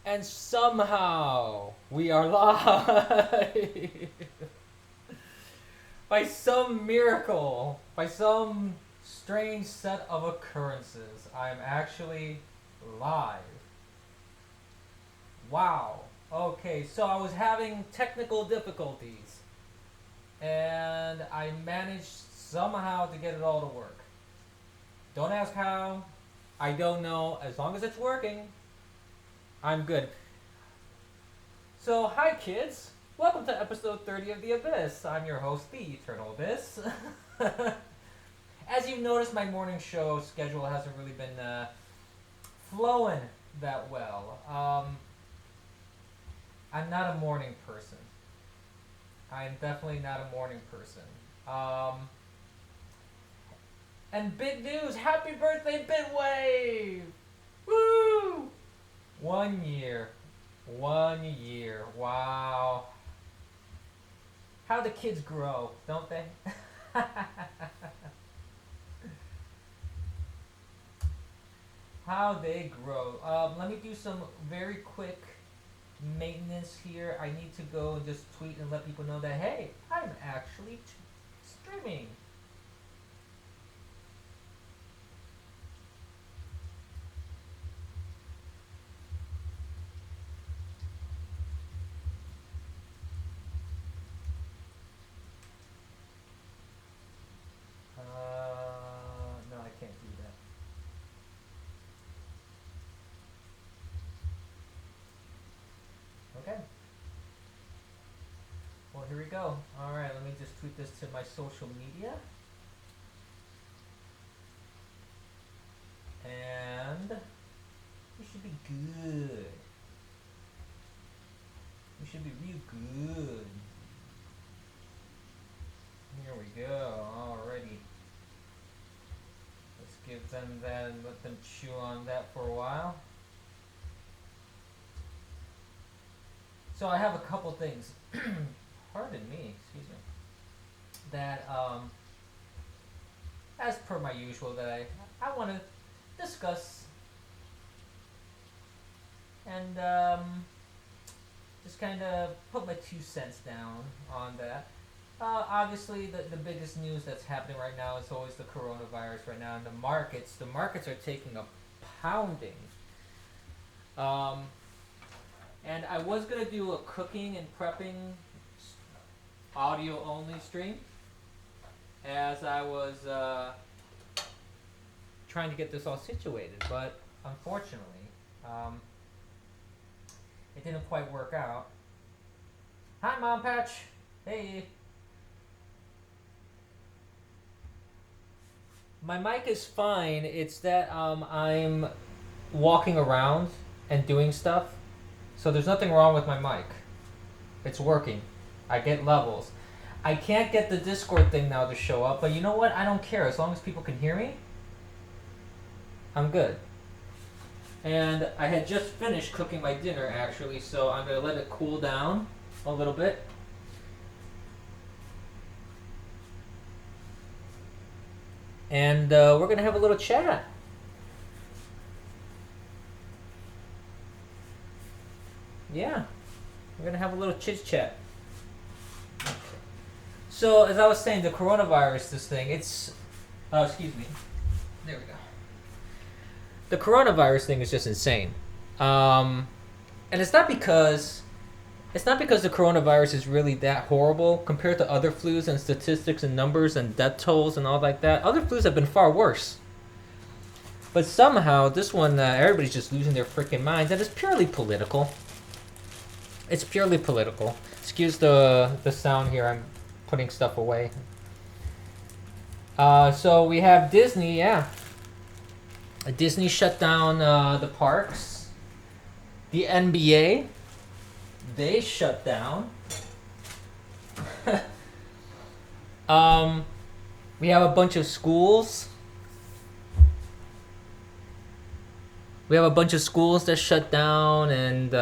And somehow we are live. By some miracle, by some strange set of occurrences, I'm actually live. Wow. Okay, so I was having technical difficulties and I managed somehow to get it all to work. Don't ask how. I don't know. As long as it's working, I'm good. So, hi kids. Welcome to episode 30 of The Abyss. I'm your host, The Eternal Abyss. As you've noticed, my morning show schedule hasn't really been flowing that well. I'm not a morning person. I'm definitely not a morning person. And big news! Happy birthday, Bitwave! Woo! 1 year. 1 year. Wow. How the kids grow, don't they? How they grow. Let me do some very quick maintenance here. I need to go and just tweet and let people know that, hey, I'm actually streaming. No, I can't do that. Okay. Well, here we go. All right, let me just tweet this to my social media. And we should be good. We should be real good. Here we go. Alrighty. Let's give them that and let them chew on that for a while. So I have a couple things. Pardon me, excuse me. That as per my usual, that I want to discuss and just kind of put my 2 cents down on that. Obviously, the biggest news that's happening right now is always the coronavirus right now, and the markets are taking a pounding. Um, and I was gonna do a cooking and prepping audio only stream as I was trying to get this all situated, but unfortunately, um, it didn't quite work out. Hi, Mom Patch. Hey. My mic is fine. It's that I'm walking around and doing stuff, so there's nothing wrong with my mic. It's working. I get levels. I can't get the Discord thing now to show up, but you know what? I don't care. As long as people can hear me, I'm good. And I had just finished cooking my dinner actually, so I'm gonna let it cool down a little bit. And we're gonna have a little chat. Yeah, we're gonna have a little chit chat. So as I was saying, the coronavirus, this thing, it's, excuse me. There we go. The coronavirus thing is just insane, and it's not because the coronavirus is really that horrible compared to other flus and statistics and numbers and death tolls and all like that. Other flus have been far worse. But somehow, this one, everybody's just losing their freaking minds, and it's purely political. It's purely political. Excuse the sound here. I'm putting stuff away. So we have Disney, yeah. Disney shut down the parks. The NBA, they shut down. um, we have a bunch of schools. We have a bunch of schools that shut down, and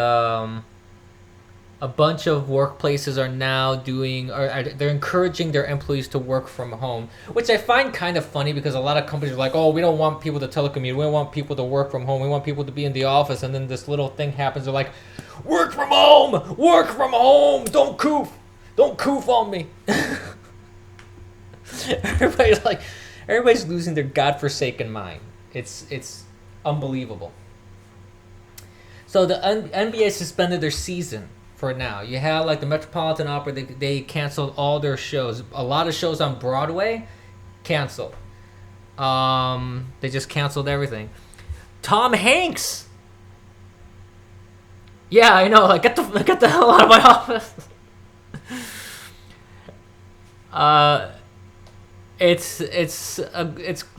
a bunch of workplaces are now doing, or they're encouraging their employees to work from home, which I find kind of funny because a lot of companies are like, oh, we don't want people to telecommute, we don't want people to work from home, we want people to be in the office, and then this little thing happens, they're like, work from home, don't coof on me. Everybody's losing their godforsaken mind. It's unbelievable. So the NBA suspended their season for now. You have like the Metropolitan Opera, they canceled all their shows. A lot of shows on Broadway canceled. They just canceled everything. Tom Hanks. Yeah, I know. Like, get the hell out of my office. It's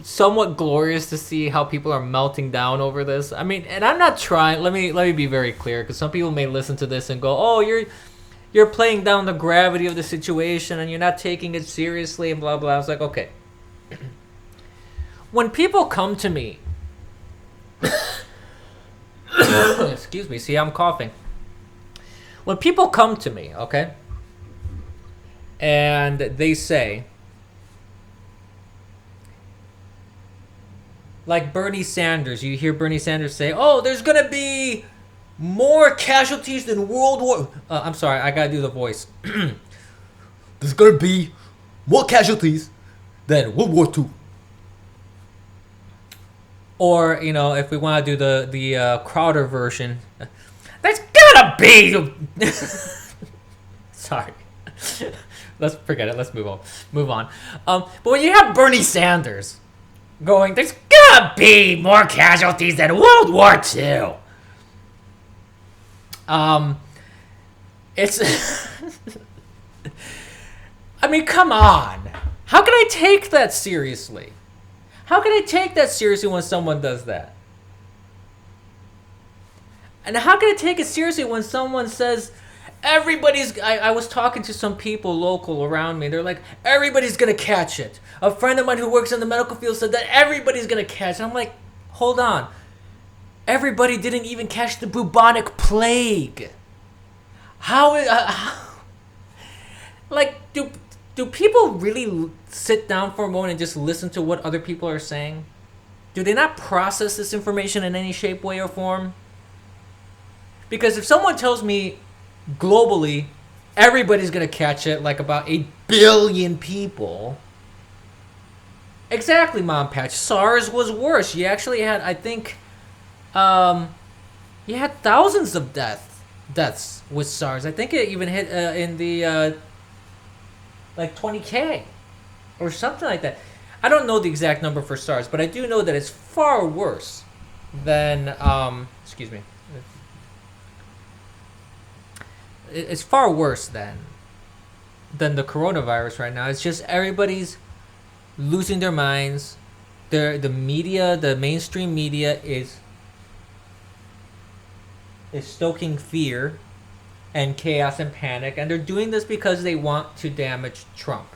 somewhat glorious to see how people are melting down over this. I mean, and I'm not trying. Let me be very clear, because some people may listen to this and go, "Oh, you're playing down the gravity of the situation and you're not taking it seriously," and blah blah. I was like, okay. When people come to me, excuse me. See, I'm coughing. When people come to me, okay, and they say, like Bernie Sanders, you hear Bernie Sanders say, "Oh, there's gonna be more casualties than World War." I'm sorry, I gotta do the voice. There's gonna be more casualties than World War II. Or, you know, if we want to do the Crowder version, there's gotta be. Sorry. Let's forget it. Let's move on. But when you have Bernie Sanders going, there's gotta be more casualties than World War II. It's. I mean, come on. How can I take that seriously? How can I take that seriously when someone does that? And how can I take it seriously when someone says, everybody's... I was talking to some people local around me. They're like, everybody's going to catch it. A friend of mine who works in the medical field said that everybody's going to catch it. I'm like, hold on. Everybody didn't even catch the bubonic plague. Like, do people really sit down for a moment and just listen to what other people are saying? Do they not process this information in any shape, way, or form? Because if someone tells me globally everybody's going to catch it, like about 8 billion people... Exactly, Mom Patch. SARS was worse. You actually had, I think... you had thousands of deaths with SARS. I think it even hit in the... like 20K or something like that. I don't know the exact number for SARS, but I do know that it's far worse than excuse me. It's far worse than the coronavirus right now. It's just everybody's losing their minds. The media, the mainstream media is stoking fear and chaos and panic, and they're doing this because they want to damage Trump.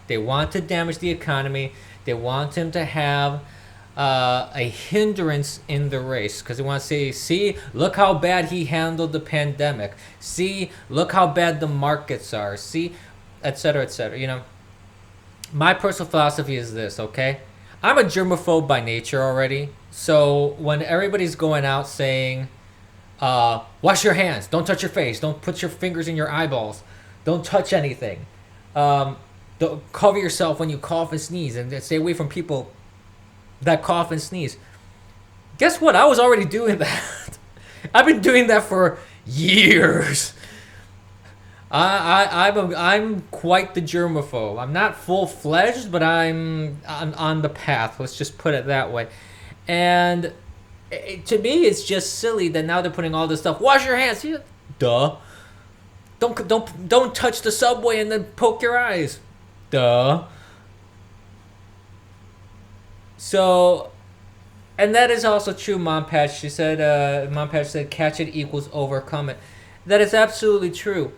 They want to damage the economy. They want him to have a hindrance in the race, because they want to say, see, look how bad he handled the pandemic. See, look how bad the markets are. See, etc., etc. You know, my personal philosophy is this, okay? I'm a germaphobe by nature already, so when everybody's going out saying, wash your hands, don't touch your face, don't put your fingers in your eyeballs, don't touch anything, don't cover yourself when you cough and sneeze, and stay away from people that cough and sneeze. Guess what? I was already doing that. I've been doing that for years. I'm quite the germaphobe. I'm not full-fledged, but I'm on the path. Let's just put it that way. And to me, it's just silly that now they're putting all this stuff. Wash your hands. Duh. Don't touch the subway and then poke your eyes. Duh. So, and that is also true, Mom Patch. Mom Patch said, catch it equals overcome it. That is absolutely true.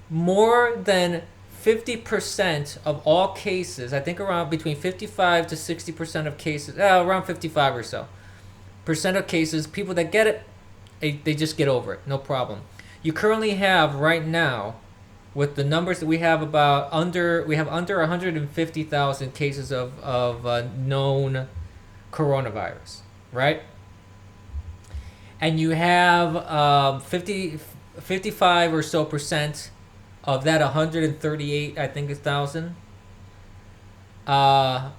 More than 50% of all cases, I think around between 55 to 60% of cases, around 55 or so, percent of cases, people that get it, they just get over it, no problem. You currently have right now, with the numbers that we have, under 150,000 cases of known coronavirus, right? And you have 55 or so percent of that 138, I think, is thousand. Uh,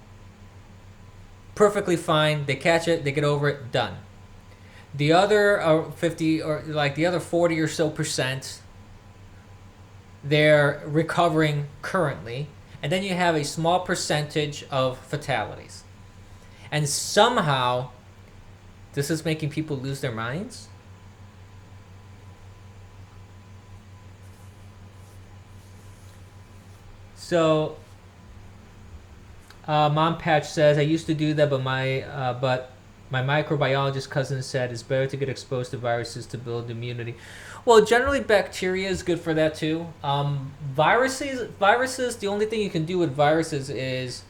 Perfectly fine. They catch it, they get over it, done. The other 50, or like the other 40 or so percent, they're recovering currently. And then you have a small percentage of fatalities. And somehow, this is making people lose their minds. So, Mom Patch says, I used to do that, but my microbiologist cousin said it's better to get exposed to viruses to build immunity. Well, generally bacteria is good for that too. Viruses. The only thing you can do with viruses is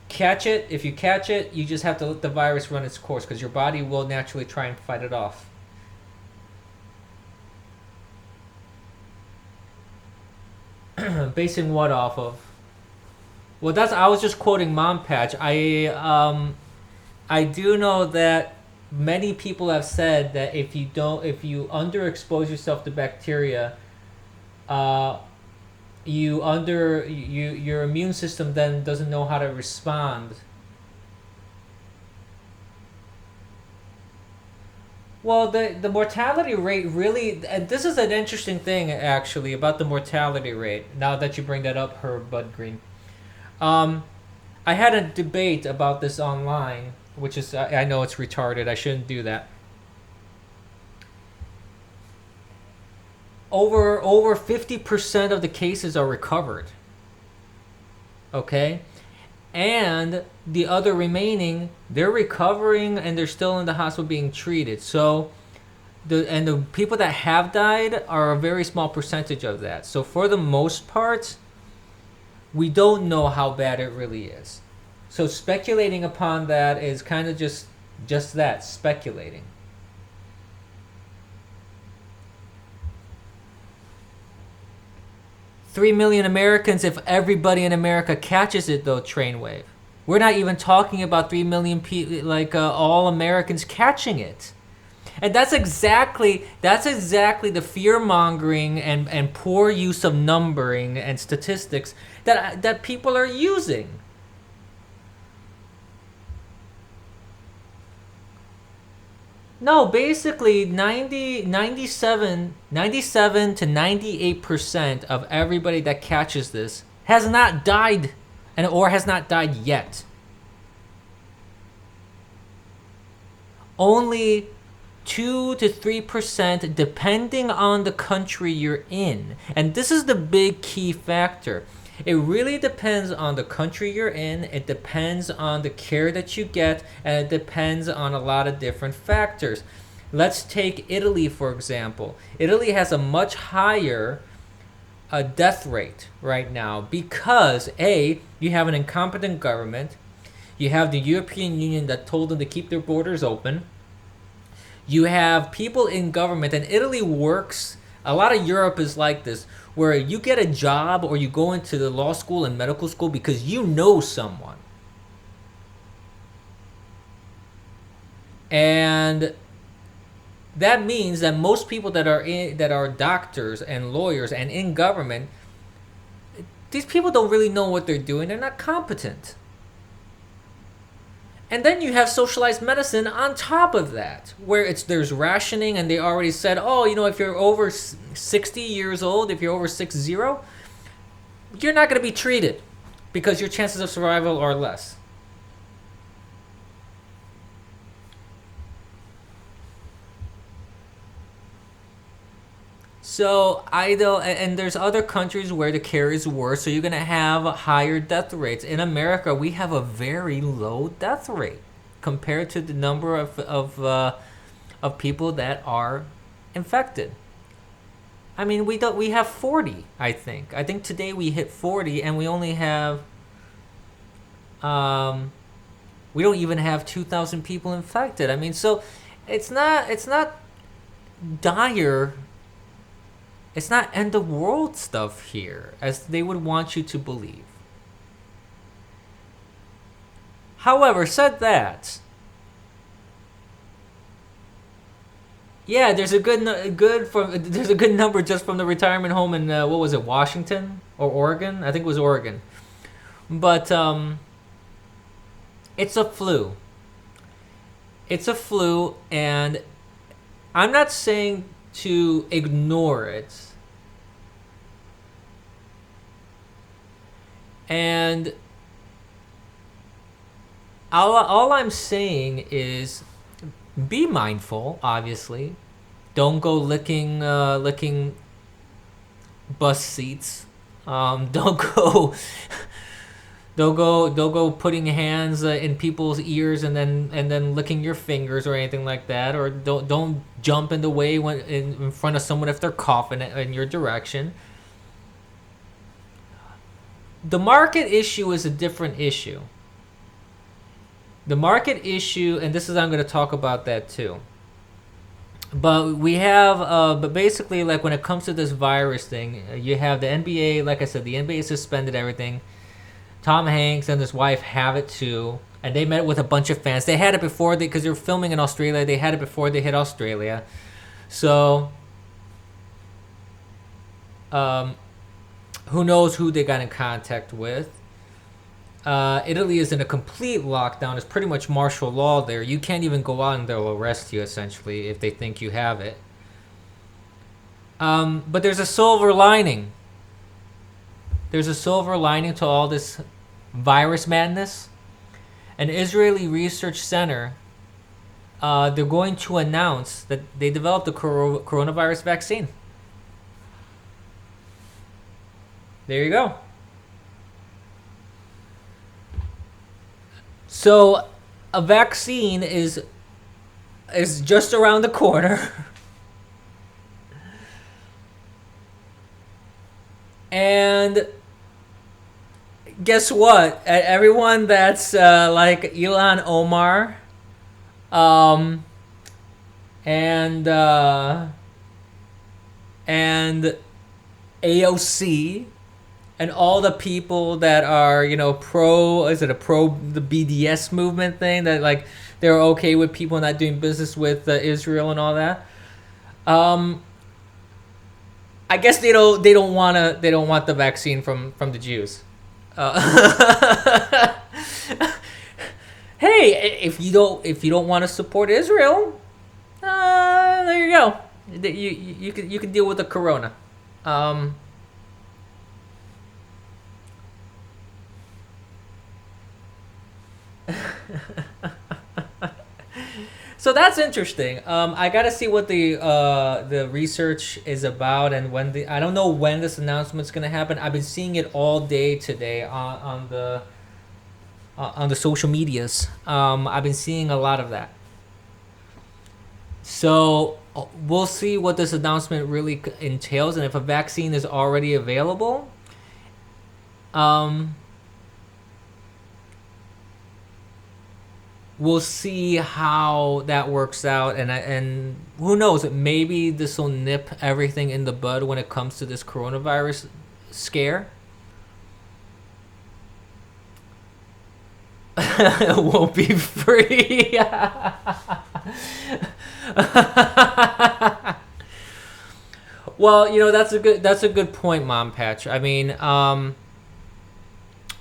catch it. If you catch it, you just have to let the virus run its course because your body will naturally try and fight it off. Basing what off of? Well, I was just quoting Mom Patch. I do know that many people have said that if you underexpose yourself to bacteria, your immune system then doesn't know how to respond. Well, the mortality rate really, and this is an interesting thing actually about the mortality rate. Now that you bring that up, Herb Bud Green, I had a debate about this online, which is I know it's retarded. I shouldn't do that. Over 50% of the cases are recovered. Okay? And the other remaining, they're recovering and they're still in the hospital being treated. So the people that have died are a very small percentage of that. So for the most part, we don't know how bad it really is. So speculating upon that is kind of just that, speculating. Three million Americans if everybody in America catches it, though, Trainwave. We're not even talking about 3 million people, like all Americans catching it. And that's exactly the fear mongering and poor use of numbering and statistics that people are using. No, basically 97 to 98% of everybody that catches this has not died or has not died yet. Only 2 to 3% depending on the country you're in. And this is the big key factor. It really depends on the country you're in, it depends on the care that you get, and it depends on a lot of different factors. Let's take Italy, for example. Italy has a much higher death rate right now because, A, you have an incompetent government, you have the European Union that told them to keep their borders open, you have people in government, and Italy works, a lot of Europe is like this, where you get a job or you go into the law school and medical school because you know someone. And that means that most people that are doctors and lawyers and in government, these people don't really know what they're doing. They're not competent. And then you have socialized medicine on top of that, where there's rationing, and they already said, oh, if you're over 60 years old, if you're over 60, you're not going to be treated because your chances of survival are less. So and there's other countries where the care is worse, so you're gonna have higher death rates. In America, we have a very low death rate compared to the number of people that are infected. I mean, we have 40. I think today we hit 40, and we only have we don't even have 2,000 people infected. I mean, so it's not dire It's not end of world stuff here, as they would want you to believe. However, said that, yeah, there's a there's a good number just from the retirement home in what was it, Washington or Oregon? I think it was Oregon. But it's a flu. It's a flu, and I'm not saying to ignore it. And all I'm saying is be mindful, obviously. Don't go licking bus seats. Don't go don't go putting hands in people's ears and then licking your fingers or anything like that. Or don't jump in the way when in front of someone if they're coughing in your direction. The market issue is a different issue. The market issue, and this is I'm going to talk about that too. But we have, but basically, like when it comes to this virus thing, you have the NBA. Like I said, the NBA suspended everything. Tom Hanks and his wife have it too, and they met with a bunch of fans. They had it before because they were filming in Australia. They had it before they hit Australia, so who knows who they got in contact with. Italy is in a complete lockdown. It's pretty much martial law there. You can't even go out and they'll arrest you, essentially, if they think you have it. But there's a silver lining. There's a silver lining to all this virus madness. An Israeli research center, they're going to announce that they developed a coronavirus vaccine. There you go. So, a vaccine is just around the corner. And guess what? Everyone that's like Ilhan Omar, and AOC, and all the people that are, pro the BDS movement thing, that like they're okay with people not doing business with Israel and all that. I guess they don't want the vaccine from the Jews. Hey, if you don't want to support Israel, there you go. You can deal with the corona. So that's interesting. I gotta see what the research is about, and I don't know when this announcement's gonna happen. I've been seeing it all day today on the social medias. I've been seeing a lot of that. So we'll see what this announcement really entails, and if a vaccine is already available. We'll see how that works out, and who knows? Maybe this will nip everything in the bud when it comes to this coronavirus scare. It won't be free. Well, that's a good point, Mom Patch. I mean,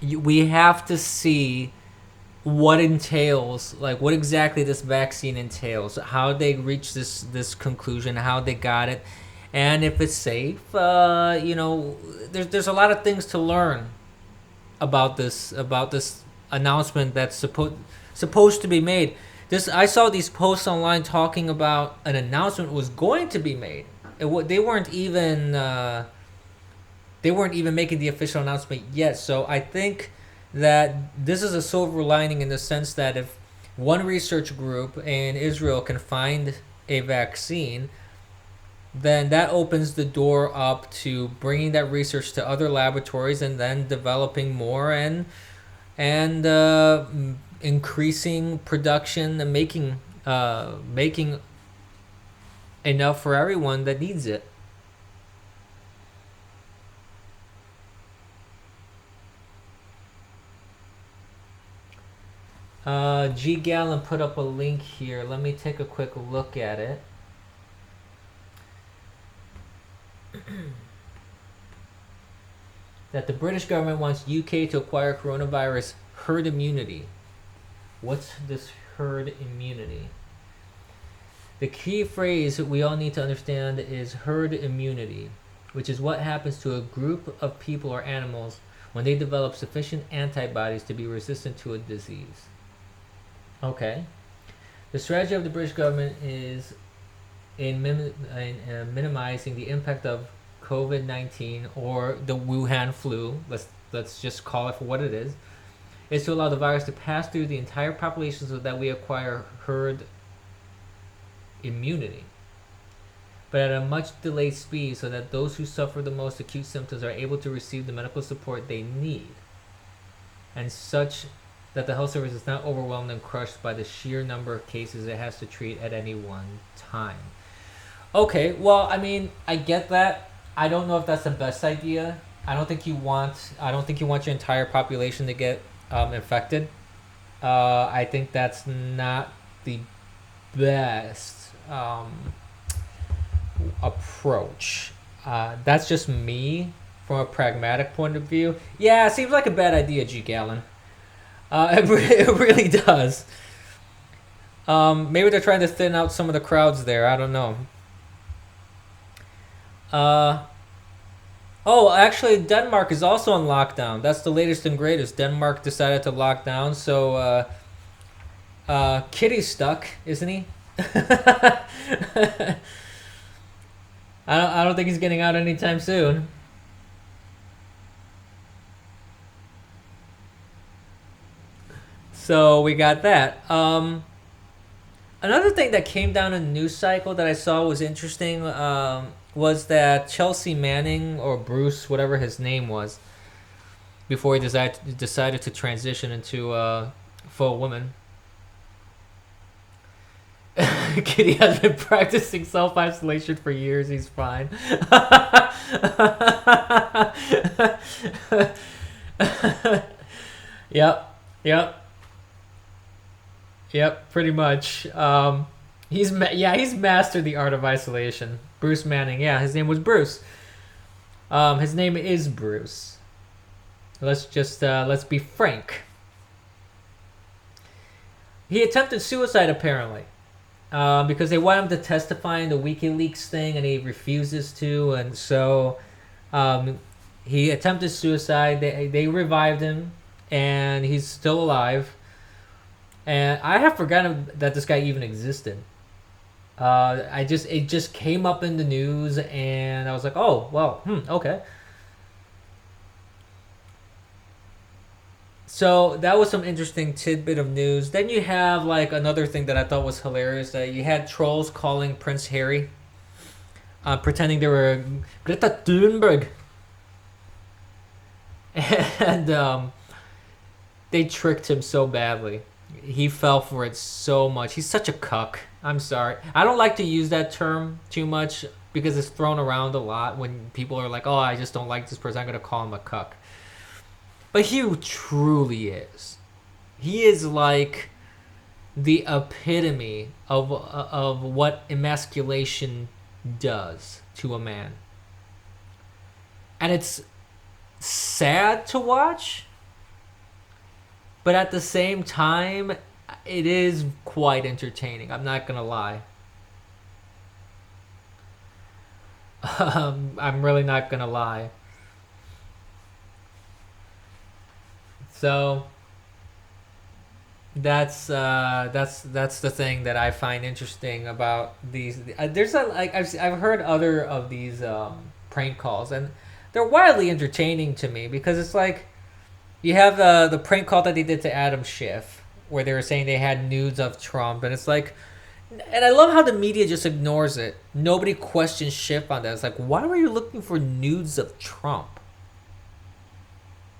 we have to see what exactly this vaccine entails, how they reach this conclusion, how they got it, and if it's safe. There's a lot of things to learn about this announcement that's supposed to be made. I saw these posts online talking about an announcement was going to be made. They weren't even making the official announcement yet. So I think that this is a silver lining in the sense that if one research group in Israel can find a vaccine, then that opens the door up to bringing that research to other laboratories and then developing more and increasing production and making enough for everyone that needs it. G Gallon put up a link here. Let me take a quick look at it. That the British government wants UK to acquire coronavirus herd immunity. What's this herd immunity? The key phrase we all need to understand is herd immunity, which is what happens to a group of people or animals when they develop sufficient antibodies to be resistant to a disease. Okay. The strategy of the British government is in minimizing the impact of COVID-19 or the Wuhan flu. Let's just call it for what it is to allow the virus to pass through the entire population so that we acquire herd immunity, but at a much delayed speed so that those who suffer the most acute symptoms are able to receive the medical support they need, and such that the health service is not overwhelmed and crushed by the sheer number of cases it has to treat at any one time. Okay, well, I mean, I get that. I don't know if that's the best idea. I don't think you want your entire population to get infected. I think that's not the best approach. That's just me from a pragmatic point of view. Yeah, it seems like a bad idea, G Gallon. It really does. Maybe they're trying to thin out some of the crowds there. I don't know. Oh, actually, Denmark is also on lockdown. That's the latest and greatest. Denmark decided to lock down, so Kitty's stuck, isn't he? I don't think he's getting out anytime soon. So we got that. Another thing that came down in the news cycle that I saw was interesting was that Chelsea Manning, or Bruce, whatever his name was, before he decided to transition into a full woman. Kitty has been practicing self-isolation for years. He's fine. Yep, pretty much. He's mastered the art of isolation. Bruce Manning, yeah, his name was Bruce. His name is Bruce. Let's be frank. He attempted suicide apparently, because they want him to testify in the WikiLeaks thing, and he refuses to, and so he attempted suicide. They revived him, and he's still alive. And I have forgotten that this guy even existed. It just came up in the news, and I was like, oh well, okay. So that was some interesting tidbit of news. Then you have like another thing that I thought was hilarious. That you had trolls calling Prince Harry, pretending they were Greta Thunberg, and they tricked him so badly. He fell for it so much. He's such a cuck. I'm sorry. I don't like to use that term too much because it's thrown around a lot when people are like, oh, I just don't like this person, I'm going to call him a cuck. But he truly is. He is like the epitome of what emasculation does to a man. And it's sad to watch, but at the same time, it is quite entertaining. I'm not going to lie. I'm really not going to lie. So that's the thing that I find interesting about these. I've heard other of these prank calls, and they're wildly entertaining to me because it's like you have the prank call that they did to Adam Schiff, where they were saying they had nudes of Trump, and it's like, and I love how the media just ignores it. Nobody questions Schiff on that. It's like, why were you looking for nudes of Trump?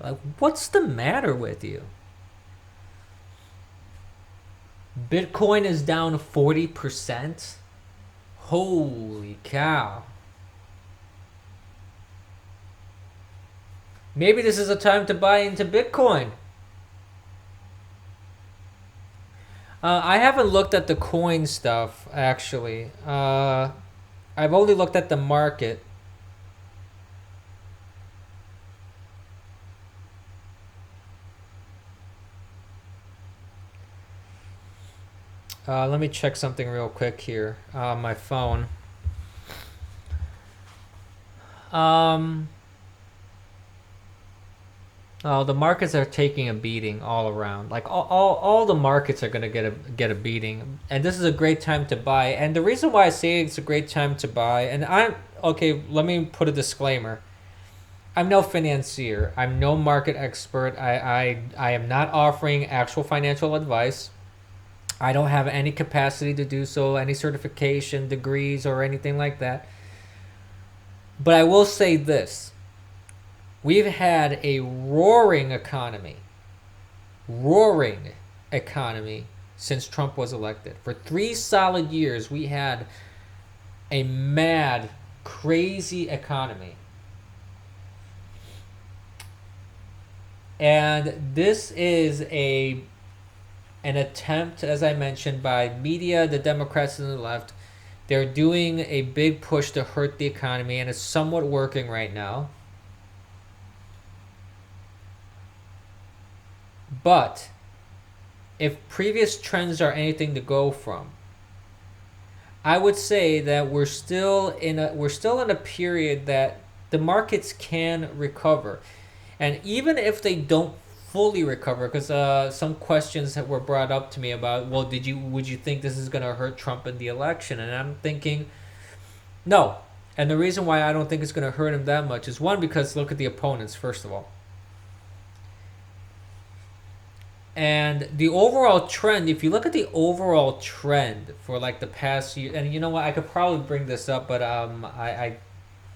Like, what's the matter with you? Bitcoin is down 40%. Holy cow. Maybe this is a time to buy into Bitcoin. I haven't looked at the coin stuff actually. I've only looked at the market. Let me check something real quick here on my phone. Um, oh, the markets are taking a beating all around. Like all the markets are gonna get a beating, and this is a great time to buy. And the reason why I say it's a great time to buy, and I'm okay. Let me put a disclaimer. I'm no financier. I'm no market expert. I am not offering actual financial advice. I don't have any capacity to do so, any certification, degrees, or anything like that. But I will say this: we've had a roaring economy since Trump was elected. For 3 solid years, we had a mad, crazy economy. And this is an attempt, as I mentioned, by media, the Democrats and the left. They're doing a big push to hurt the economy, and it's somewhat working right now. But if previous trends are anything to go from, I would say that we're still in a period that the markets can recover. And even if they don't fully recover, because some questions that were brought up to me about, well, would you think this is going to hurt Trump in the election? And I'm thinking, no. And the reason why I don't think it's going to hurt him that much is one, because look at the opponents, first of all. And the overall trend, if you look at the overall trend for like the past year, and you know what, I could probably bring this up, but I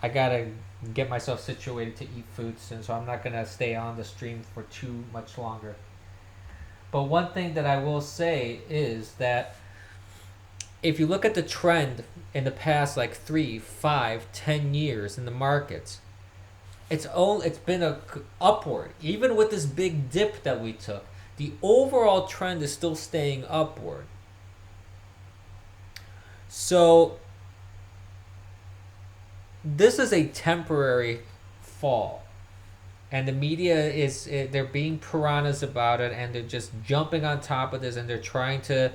gotta get myself situated to eat food soon, so I'm not gonna stay on the stream for too much longer. But one thing that I will say is that if you look at the trend in the past like 3, 5, 10 years in the markets, it's been a upward. Even with this big dip that we took, the overall trend is still staying upward. So this is a temporary fall, and the media they're being piranhas about it, and they're just jumping on top of this, and they're trying to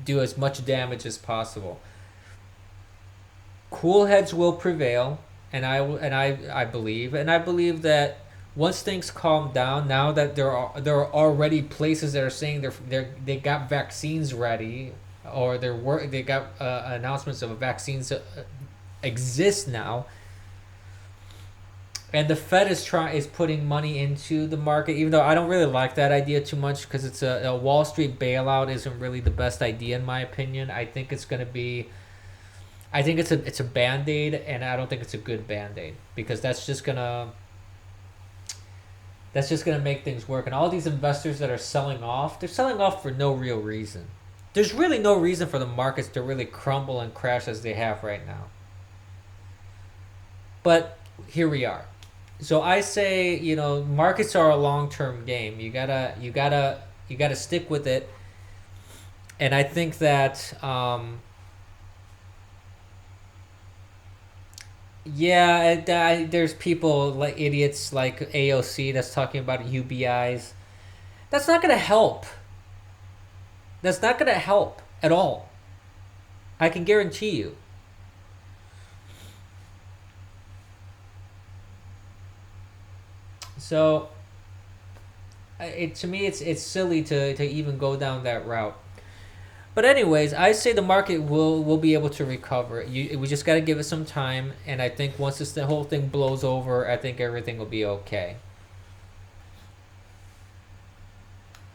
do as much damage as possible. Cool heads will prevail, and I believe that once things calm down, now that there are already places that are saying they got vaccines ready, or they got announcements of vaccines exist now, and the Fed is putting money into the market, even though I don't really like that idea too much, because it's a Wall Street bailout isn't really the best idea in my opinion. I think it's going to be I think it's a band-aid, and I don't think it's a good band-aid, because that's just gonna make things work. And all these investors that are selling off, they're selling off for no real reason. There's really no reason for the markets to really crumble and crash as they have right now. But here we are. So I say, markets are a long-term game. You gotta stick with it. And I think that yeah, there's people like idiots like AOC that's talking about UBIs. That's not gonna help. That's not gonna help at all. I can guarantee you. So, to me, it's silly to even go down that route. But anyways, I say the market will be able to recover. We just got to give it some time, and I think once the whole thing blows over, I think everything will be okay.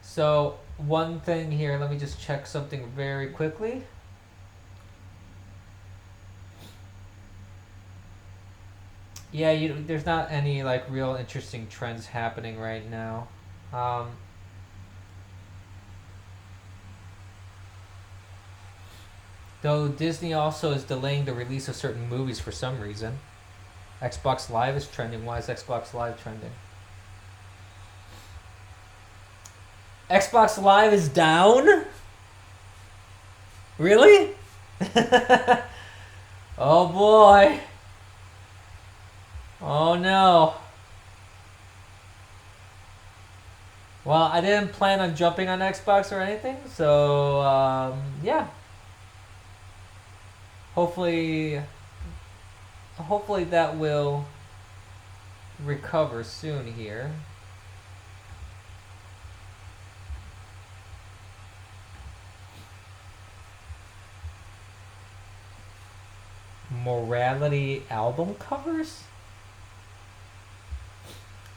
So one thing here, let me just check something very quickly. Yeah, there's not any like real interesting trends happening right now. Um, though Disney also is delaying the release of certain movies for some reason. Xbox Live is trending. Why is Xbox Live trending? Xbox Live is down? Really? Oh boy. Oh no. Well, I didn't plan on jumping on Xbox or anything, so yeah. Hopefully, hopefully that will recover soon here. Morality album covers?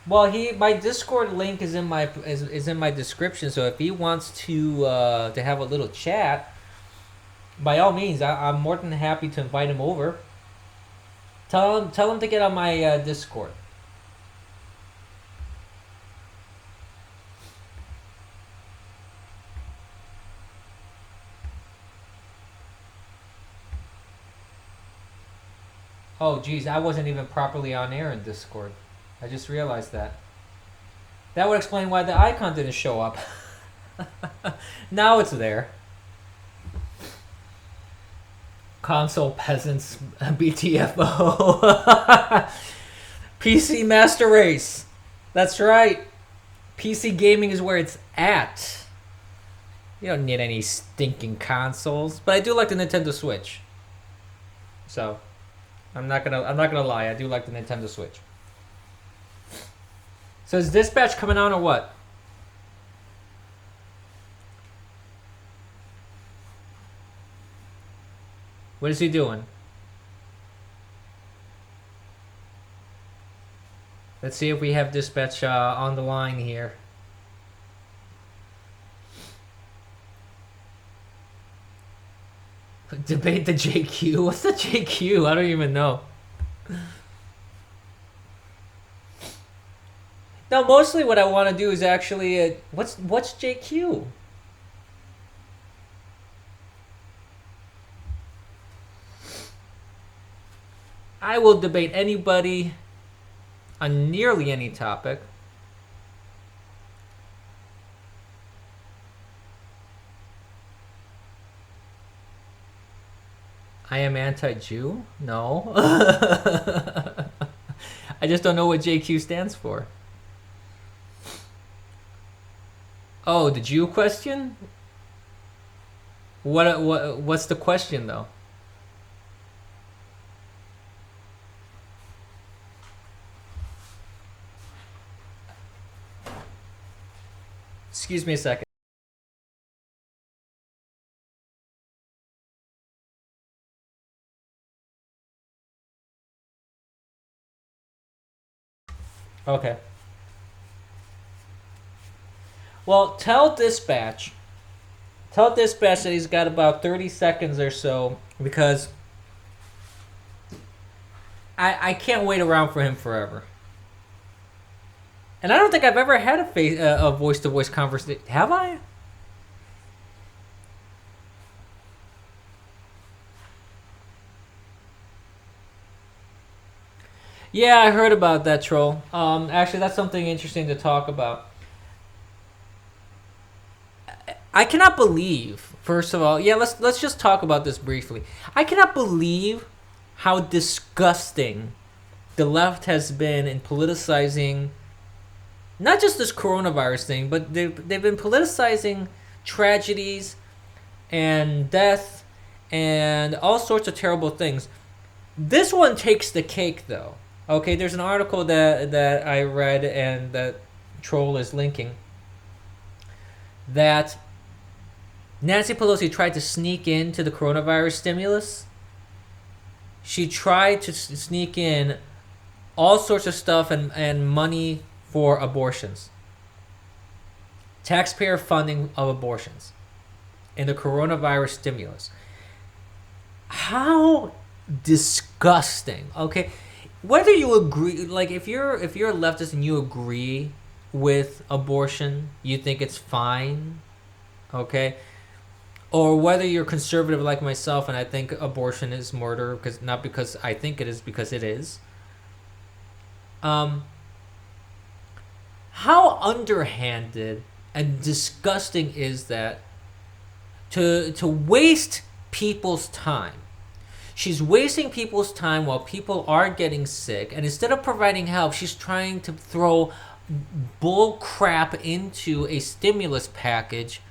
Well, my Discord link is in my description. So if he wants to have a little chat, by all means, I'm more than happy to invite him over. Tell him to get on my Discord. Oh, geez, I wasn't even properly on air in Discord. I just realized that. That would explain why the icon didn't show up. Now it's there. Console peasants BTFO. PC Master Race. That's right. PC gaming is where it's at. You don't need any stinking consoles, but I do like the Nintendo Switch. So, I'm not gonna lie. I do like the Nintendo Switch. So is Dispatch coming on or what? What is he doing? Let's see if we have Dispatch on the line here. Debate the JQ? What's the JQ? I don't even know. No, mostly what I want to do is actually what's JQ? I will debate anybody on nearly any topic. I am anti-Jew? No. I just don't know what JQ stands for. Oh, the Jew question? What's the question though? Excuse me a second. Okay. Well, tell Dispatch that he's got about 30 seconds or so because I can't wait around for him forever. And I don't think I've ever had a voice-to-voice conversation. Have I? Yeah, I heard about that, troll. Actually, that's something interesting to talk about. I cannot believe, first of all, yeah, let's just talk about this briefly. I cannot believe how disgusting the left has been in politicizing not just this coronavirus thing, but they've been politicizing tragedies and death and all sorts of terrible things. This one takes the cake, though. Okay, there's an article that I read and that Troll is linking that Nancy Pelosi tried to sneak into the coronavirus stimulus. She tried to sneak in all sorts of stuff and money for abortions. Taxpayer funding of abortions in the coronavirus stimulus. How disgusting. Okay, whether you agree, like if you're a leftist and you agree with abortion, you think it's fine, okay, or whether you're conservative like myself and I think abortion is murder because not because I think it is, because it is. How underhanded and disgusting is that to waste people's time. She's wasting people's time while people are getting sick, and instead of providing help, she's trying to throw bull crap into a stimulus package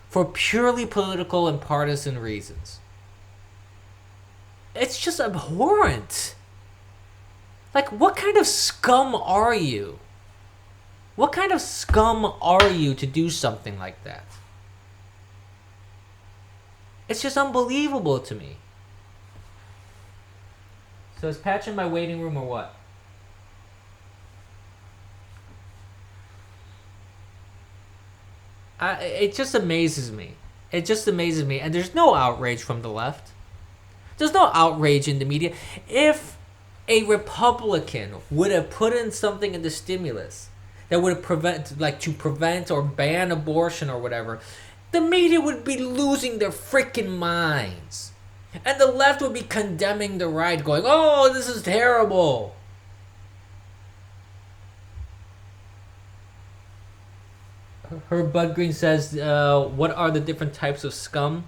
for purely political and partisan reasons. It's just abhorrent. Like, what kind of scum are you? What kind of scum are you to do something like that? It's just unbelievable to me. So is Patch in my waiting room or what? It just amazes me. It just amazes me. And there's no outrage from the left. There's no outrage in the media. If a Republican would have put in something in the stimulus that would have prevent or ban abortion or whatever, the media would be losing their freaking minds. And the left would be condemning the right, going, oh, this is terrible. Herb Bud Green says, what are the different types of scum?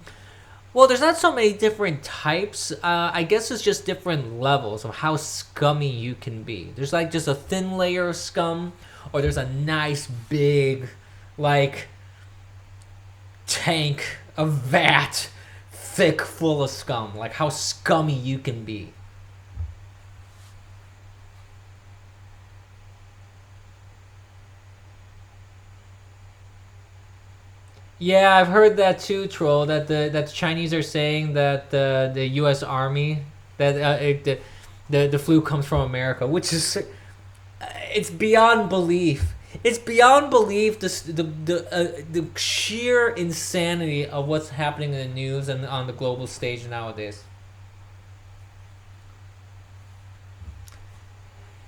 Well, there's not so many different types. I guess it's just different levels of how scummy you can be. There's like just a thin layer of scum, or there's a nice big, like, tank, a vat, thick, full of scum. Like how scummy you can be. Yeah, I've heard that too, Troll. That the Chinese are saying that the U.S. Army that the flu comes from America, which is it's beyond belief. It's beyond belief. The sheer insanity of what's happening in the news and on the global stage nowadays.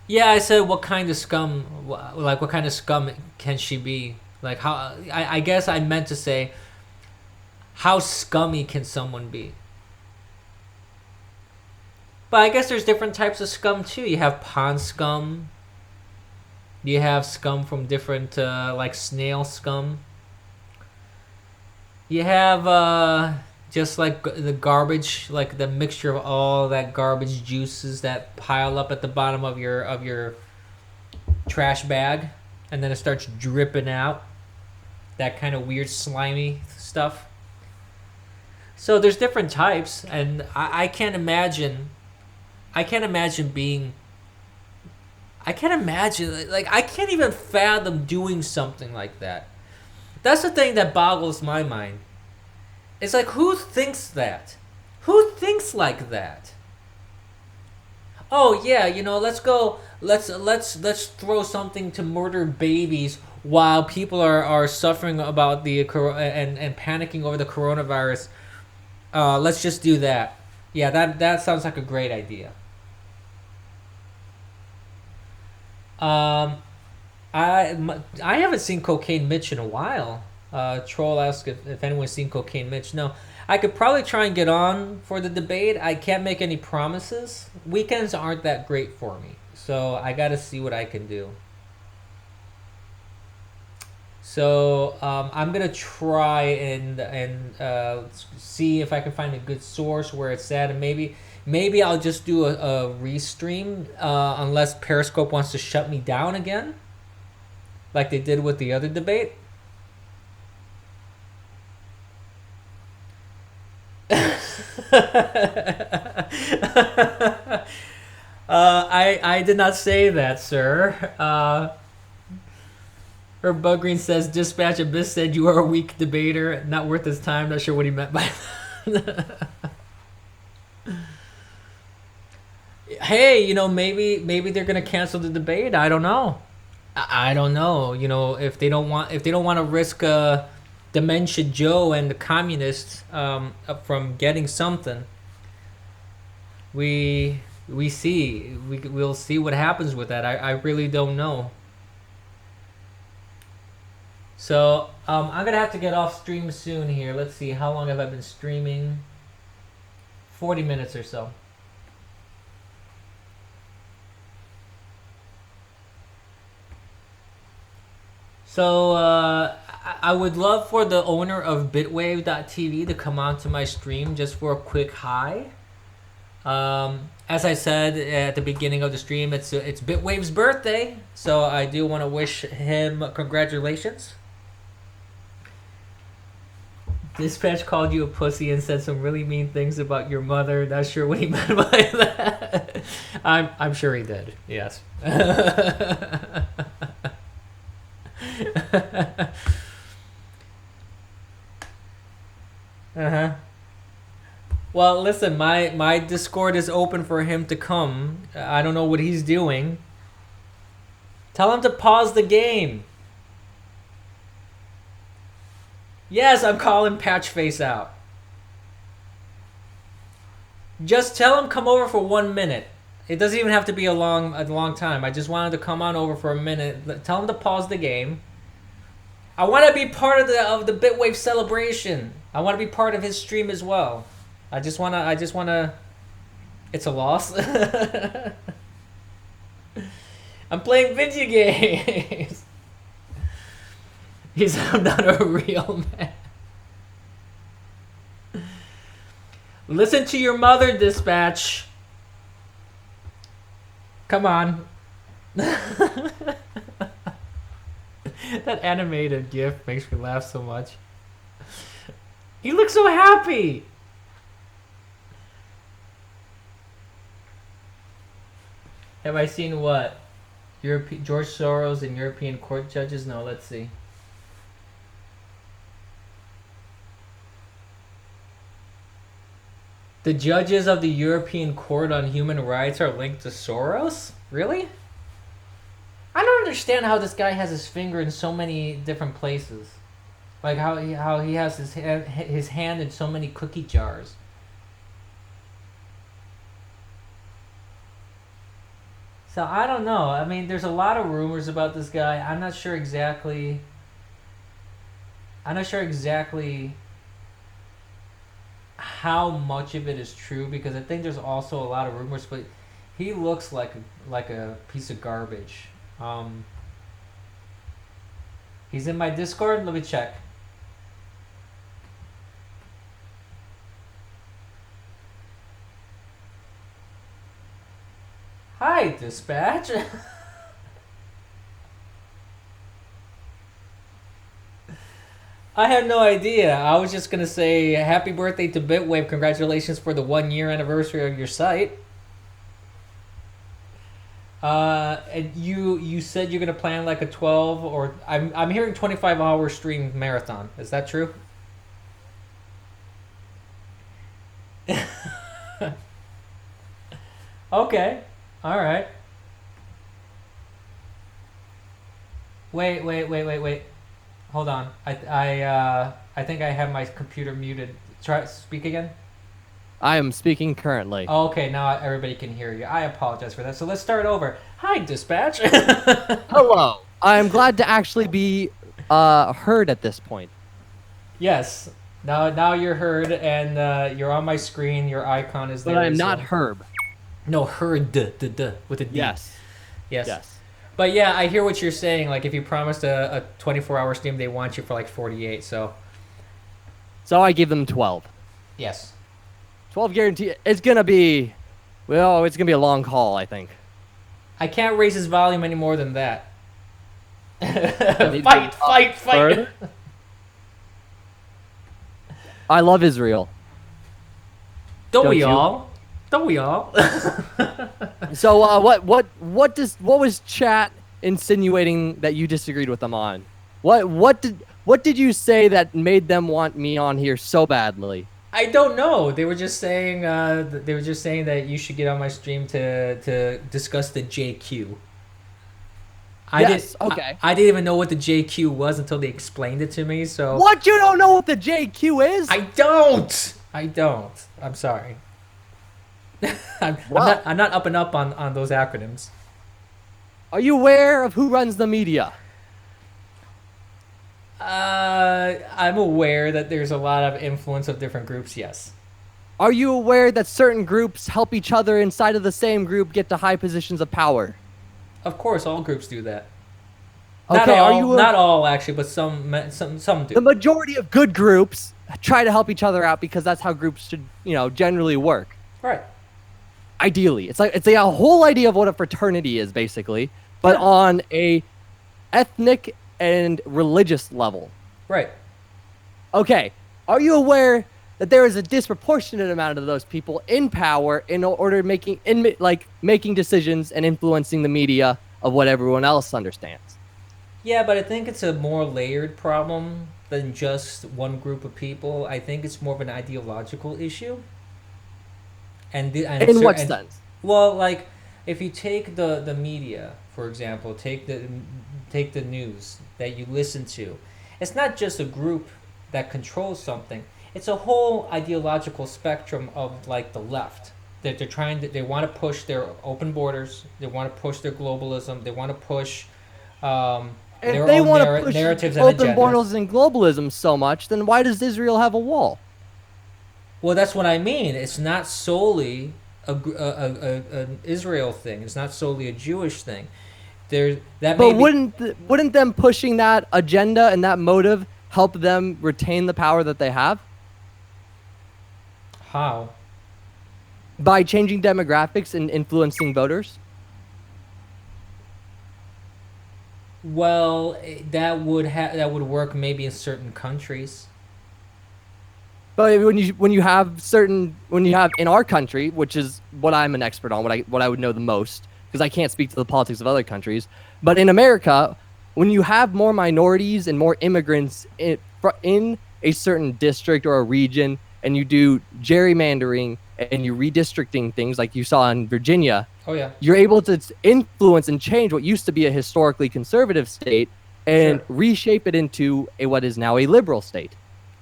Yeah, I said what kind of scum, like what kind of scum can she be? Like how I guess I meant to say how scummy can someone be? But I guess there's different types of scum too. You have pond scum. You have scum from different like snail scum. You have just like the garbage, like the mixture of all that garbage juices that pile up at the bottom of your trash bag, and then it starts dripping out. That kind of weird slimy stuff. So there's different types, and I can't imagine. I can't imagine being. I can't imagine, like, I can't even fathom doing something like that. That's the thing that boggles my mind. It's like, who thinks that? Who thinks like that? Oh yeah, let's go. Let's throw something to murder babies while people are suffering about the and panicking over the coronavirus. Let's just do that. Yeah, that sounds like a great idea. Um, I haven't seen Cocaine Mitch in a while. Troll asked if anyone's seen Cocaine Mitch. No, I could probably try and get on for the debate. I can't make any promises. Weekends aren't that great for me, so I got to see what I can do. So I'm gonna try and see if I can find a good source where it's at, and maybe I'll just do a restream unless Periscope wants to shut me down again, like they did with the other debate. I did not say that, sir. Her Bug Green says, Dispatch Abyss said you are a weak debater, not worth his time. Not sure what he meant by that. Hey, maybe they're gonna cancel the debate. I don't know. I don't know. If they don't want to risk Dementia Joe and the communists from getting something, we'll see what happens with that. I really don't know. So I'm gonna have to get off stream soon here. Let's see, how long have I been streaming? 40 minutes or so. So I would love for the owner of Bitwave.tv to come onto my stream just for a quick hi. As I said at the beginning of the stream, it's Bitwave's birthday, so I do want to wish him congratulations. Dispatch called you a pussy and said some really mean things about your mother. Not sure what he meant by that. I'm sure he did. Yes. Uh-huh. Well, listen, my Discord is open for him to come. I don't know what he's doing. Tell him to pause the game. Yes, I'm calling Patchface out. Just tell him come over for 1 minute. It doesn't even have to be a long time. I just wanted to come on over for a minute. Tell him to pause the game. I want to be part of the Bitwave celebration. I want to be part of his stream as well. I just wanna. It's a loss. I'm playing video games. I'm not a real man. Listen to your mother, Dispatch. Come on. That animated GIF makes me laugh so much. He looks so happy. Have I seen what? George Soros and European court judges? No, let's see. The judges of the European Court on Human Rights are linked to Soros? Really? I don't understand how this guy has his finger in so many different places. Like how he has his hand in so many cookie jars. So I don't know. I mean, there's a lot of rumors about this guy. I'm not sure exactly how much of it is true, because I think there's also a lot of rumors, but he looks like a piece of garbage. He's in my Discord. Let me check. Hi, Dispatch. I had no idea. I was just gonna say happy birthday to Bitwave. Congratulations for the 1 year anniversary of your site. And you said you're gonna plan like a 12 or I'm hearing 25-hour stream marathon. Is that true? Okay. All right. Wait. Hold on. I think I have my computer muted. Try speak again. I am speaking currently. Oh, okay, now everybody can hear you. I apologize for that. So let's start over. Hi, Dispatch. Hello. I am glad to actually be heard at this point. Yes. Now you're heard, and you're on my screen. Your icon is there. But I am not Herb. No, heard. With a D. Yes. Yes. But yeah, I hear what you're saying. Like, if you promised a 24-hour stream, they want you for like 48. So I gave them 12. yes. 12 guarantee. It's gonna be a long haul, I think. I can't raise his volume any more than that. Fight! Further? I love Israel. Don't we you? all? Don't we all? So what was chat insinuating that you disagreed with them on? What did you say that made them want me on here so badly? I don't know. They were just saying that you should get on my stream to discuss the JQ. Yes. Okay. I didn't even know what the JQ was until they explained it to me. So what? You don't know what the JQ is? I don't. I'm sorry. I'm not up and up on those acronyms. Are you aware of who runs the media? I'm aware that there's a lot of influence of different groups, yes. Are you aware that certain groups help each other inside of the same group get to high positions of power? Of course, all groups do that. Not Okay, are all, you not all actually, but some the do. majority of good groups try to help each other out because that's how groups should, generally work. Right. Ideally, it's like a whole idea of what a fraternity is basically, but Yeah. on a ethnic and religious level. Right. Okay, are you aware that there is a disproportionate amount of those people in power in order making decisions and influencing the media of what everyone else understands? Yeah, but I think it's a more layered problem than just one group of people. I think it's more of an ideological issue. And the, and In cer- what and sense? well, like if you take the media, for example, take the news that you listen to. It's not just a group that controls something. It's a whole ideological spectrum of like the left that they want to push their open borders. They want to push their globalism. They want to push If their they own want to push narratives and open agendas. borders and globalism so much, then why does Israel have a wall? Well, that's what I mean. It's not solely an Israel thing. It's not solely a Jewish thing. There, that may But be wouldn't them pushing that agenda and that motive help them retain the power that they have how. by changing demographics and influencing voters? Well, that would work maybe in certain countries. But when you have in our country, which is what I'm an expert on, what I would know the most, because I can't speak to the politics of other countries. But in America, when you have more minorities and more immigrants in a certain district or a region, and you do gerrymandering and you redistricting things like you saw in Virginia, Oh yeah. you're able to influence and change what used to be a historically conservative state and Sure. reshape it into what is now a liberal state.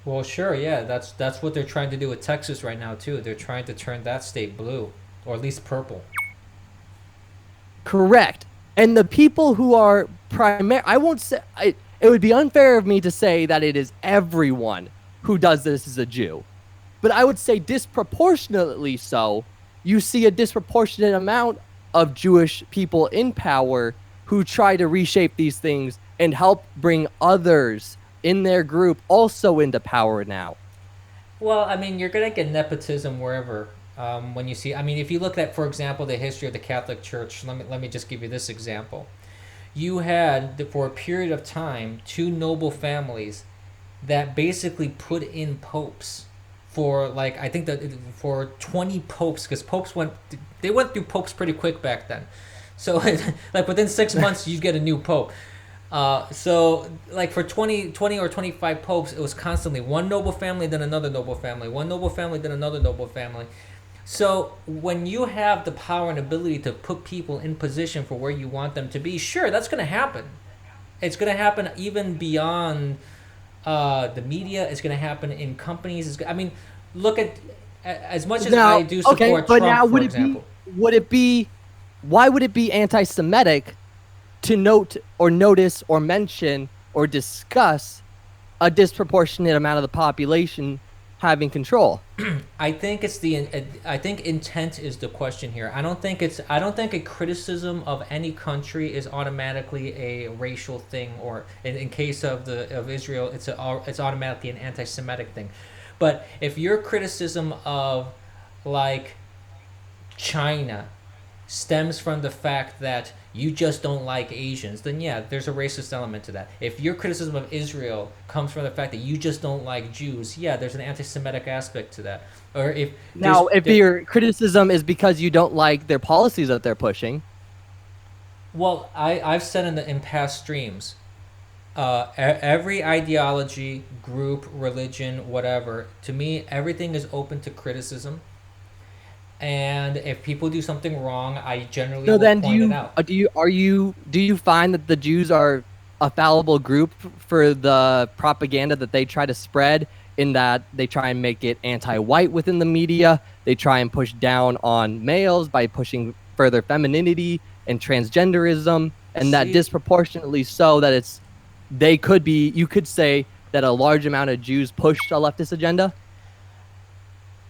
Well, sure, yeah. That's what they're trying to do with Texas right now too. They're trying to turn that state blue, or at least purple. Correct. And the people who are I won't say, it would be unfair of me to say that it is everyone who does this as a Jew. But I would say disproportionately so. You see a disproportionate amount of Jewish people in power who try to reshape these things and help bring others in their group also into power now. Well, I mean, you're gonna get nepotism wherever. When you see, I mean, if you look at, for example, the history of the Catholic Church, let me just give you this example. You had, for a period of time, two noble families that basically put in popes for like I think that for 20 popes, because they went through popes pretty quick back then. So like within 6 months you get a new pope. So like for 20 or 25 popes, it was constantly one noble family, then another noble family, one noble family, then another noble family. So when you have the power and ability to put people in position for where you want them to be, sure, that's going to happen. It's going to happen even beyond the media. It's going to happen in companies. I mean, look at as much as Now, I do support okay, but Trump, now for example. why would it be anti-Semitic to note or notice or mention or discuss a disproportionate amount of the population having control? I think I think intent is the question here. I don't think a criticism of any country is automatically a racial thing, or in case of Israel, it's automatically an anti-Semitic thing. But if your criticism of like China stems from the fact that you just don't like Asians, then yeah, there's a racist element to that. If your criticism of Israel comes from the fact that you just don't like Jews, yeah, there's an anti-Semitic aspect to that. Or if Now, if your criticism is because you don't like their policies that they're pushing, well, I've said in past streams, every ideology, group, religion, whatever, to me, everything is open to criticism. And if people do something wrong, I generally so will then point it out. do you find that the Jews are a fallible group for the propaganda that they try to spread, in that they try and make it anti-white within the media, they try and push down on males by pushing further femininity and transgenderism, and that See- disproportionately so that you could say that a large amount of Jews pushed a leftist agenda,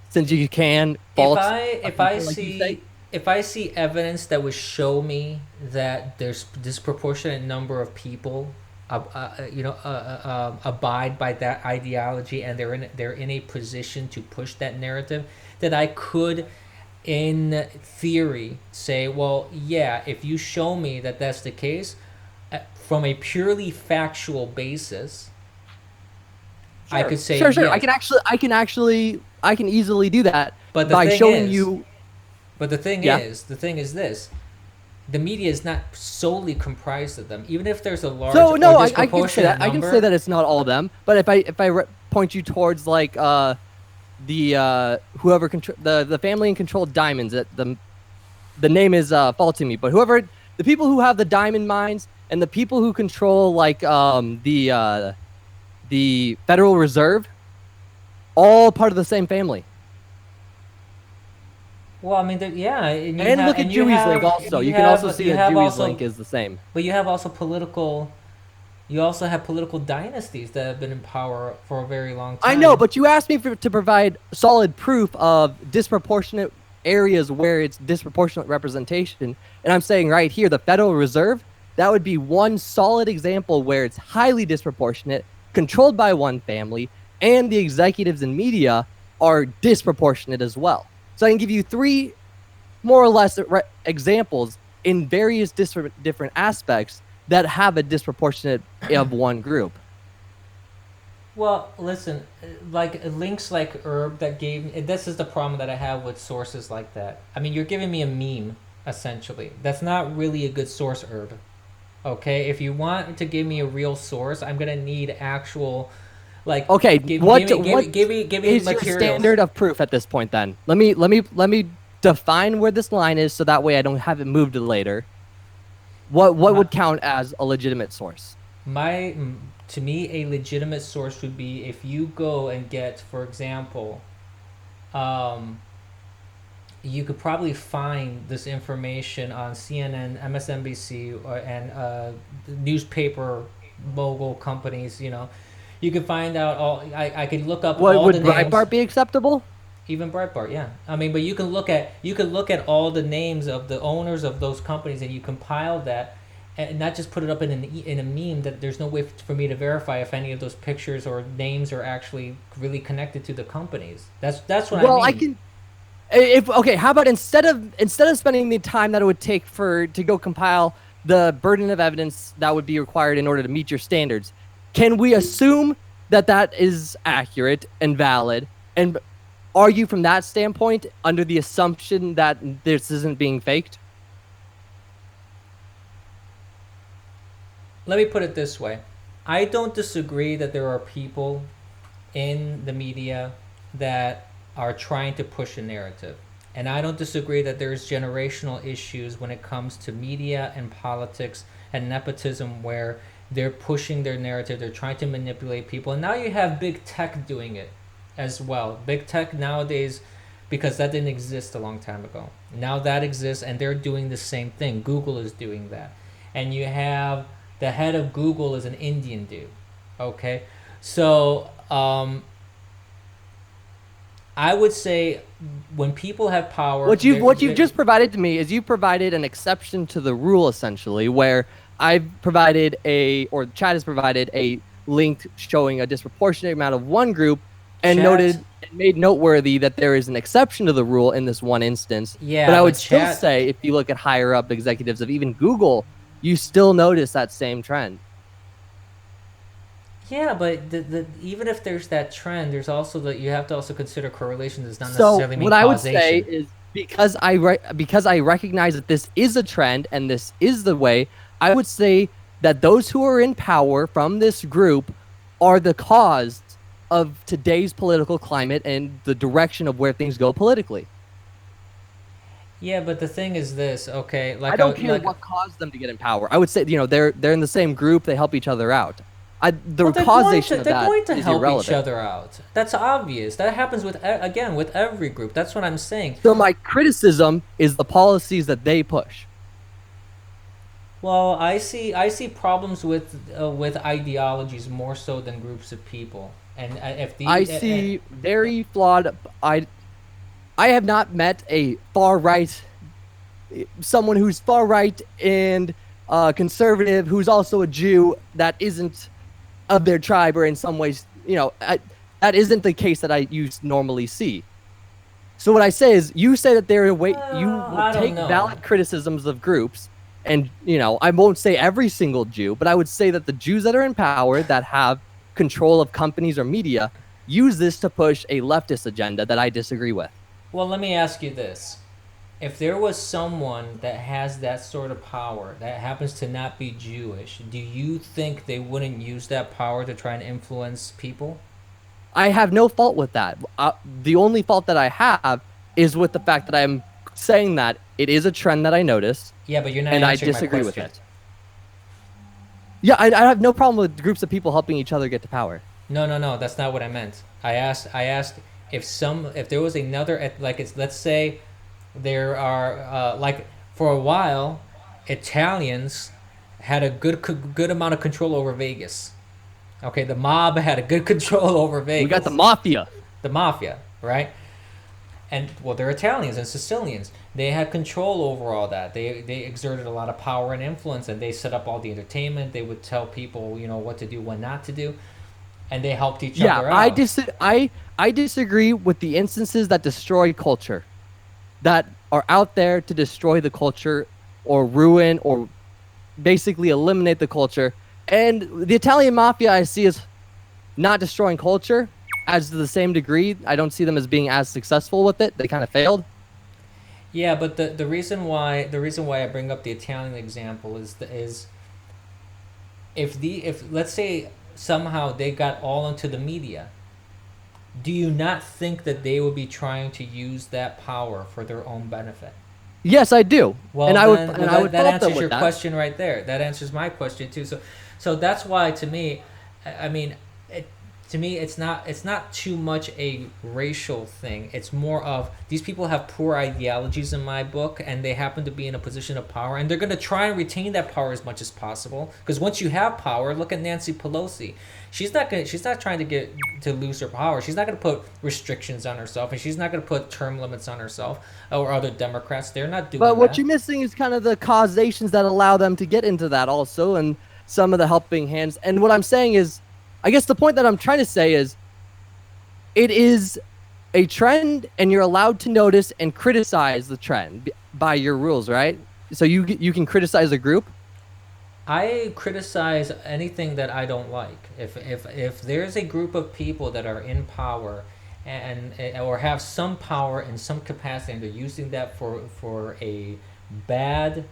since you can fault If I people like you say? if I see evidence that would show me that there's disproportionate number of people, abide by that ideology, and they're in a position to push that narrative, that I could, in theory, say, well, yeah, if you show me that that's the case, from a purely factual basis, I could say sure. yes. I can easily do that But the by thing showing is- you. But the thing Yeah. is this: the media is not solely comprised of them. Even if there's a large So no, or I can say disproportionate that. I can number, say that it's not all of them. But if I point you towards like the whoever the family in controlled diamonds, that the name is faulting me, but whoever the people who have the diamond mines and the people who control like the Federal Reserve, all part of the same family. Well, I mean, yeah, and, Look at Dewey's Link also. You can also see that Dewey's Link is the same. But you have also political. You also have political dynasties that have been in power for a very long time. I know, but you asked me to provide solid proof of disproportionate areas where it's disproportionate representation, and I'm saying right here, the Federal Reserve, that would be one solid example where it's highly disproportionate, controlled by one family, and the executives and media are disproportionate as well. So I can give you three more or less examples in various different aspects that have a disproportionate of one group. Well, listen, like links like Herb that gave. This is the problem that I have with sources like that. I mean, you're giving me a meme essentially. That's not really a good source, Herb. Okay, if you want to give me a real source, I'm gonna need actual. Like, okay, give what me is your materials. standard of proof at this point? Then let me define where this line is, so that way I don't have it moved to later. What would count as a legitimate source? To me, a legitimate source would be if you go and get, for example, you could probably find this information on CNN, MSNBC, and newspaper mogul companies. You can find out all. I could look up all Would the names. Breitbart be acceptable? Even Breitbart, yeah. I mean, but you can look at all the names of the owners of those companies, and you compile that, and not just put it up in a meme that there's no way for me to verify if any of those pictures or names are actually really connected to the companies. That's what I mean. Well, I can. Okay, how about instead of spending the time that it would take to go compile the burden of evidence that would be required in order to meet your standards, can we assume that is accurate and valid, and argue from that standpoint under the assumption that this isn't being faked? Let me put it this way. I don't disagree that there are people in the media that are trying to push a narrative. And I don't disagree that there's generational issues when it comes to media and politics and nepotism, where they're pushing their narrative, they're trying to manipulate people. And now you have big tech doing it as well. Big tech nowadays, because that didn't exist a long time ago. Now that exists, and they're doing the same thing. Google is doing that. And you have the head of Google is an Indian dude. Okay? So, I would say when people have power, what you've just provided to me is you provided an exception to the rule, essentially, where I've provided or Chad has provided a link showing a disproportionate amount of one group, and made noteworthy that there is an exception to the rule in this one instance. Yeah, but I would still say if you look at higher up executives of even Google, you still notice that same trend. Yeah, but even if there's that trend, there's also you have to also consider correlations. Does not necessarily mean causation. So what I would say is because I recognize that this is a trend and this is the way, I would say that those who are in power from this group are the cause of today's political climate and the direction of where things go politically. Yeah, but the thing is this, okay? I don't care what caused them to get in power. I would say, they're in the same group. They help each other out. The causation of that is irrelevant. They're going to help each other out. That's obvious. That happens with every group. That's what I'm saying. So my criticism is the policies that they push. Well, I see problems with ideologies more so than groups of people. And I see very flawed. I have not met a far right someone who's far right and conservative, who's also a Jew that isn't of their tribe, or in some ways, that isn't the case that you normally see. So what I say is, you say that there are you will I don't take know. valid criticisms of groups, and I won't say every single Jew, but I would say that the Jews that are in power, that have control of companies or media, use this to push a leftist agenda that I disagree with. Well, let me ask you this. If there was someone that has that sort of power that happens to not be Jewish, do you think they wouldn't use that power to try and influence people? I have no fault with that. The only fault that I have is with the fact that I'm saying that it is a trend that I noticed. Yeah, but you're not and I answering my disagree with question. it. Yeah, I have no problem with groups of people helping each other get to power. No, that's not what I meant. I asked if there was another, like, let's say there are like, for a while, Italians had a good amount of control over Vegas. Okay, the mob had a good control over Vegas. We got the mafia. The mafia, right? And well, they're Italians and Sicilians. They had control over all that. They exerted a lot of power and influence, and they set up all the entertainment. They would tell people, what to do, when not to do, and they helped each other out. I disagree with the instances that destroy culture, that are out there to destroy the culture or ruin or basically eliminate the culture. And the Italian mafia I see is not destroying culture as to the same degree. I don't see them as being as successful with it. They kind of failed. Yeah, but the reason why I bring up the Italian example is if let's say somehow they got all into the media, do you not think that they would be trying to use that power for their own benefit? Yes, I do. Well, and I would that fault them answers with your that. question right there. That answers my question too. So that's why, to me, I mean, to me, it's not too much a racial thing. It's more of, these people have poor ideologies in my book, and they happen to be in a position of power, and they're going to try and retain that power as much as possible. Because once you have power, look at Nancy Pelosi. She's not trying to lose her power. She's not going to put restrictions on herself, and she's not going to put term limits on herself, or other Democrats. They're not doing that. But what you're missing is kind of the causations that allow them to get into that also, and some of the helping hands. And what I'm saying is, I guess the point that I'm trying to say is, it is a trend, and you're allowed to notice and criticize the trend by your rules, right? So you can criticize a group. I criticize anything that I don't like. If there's a group of people that are in power, and or have some power in some capacity, and they're using that for a bad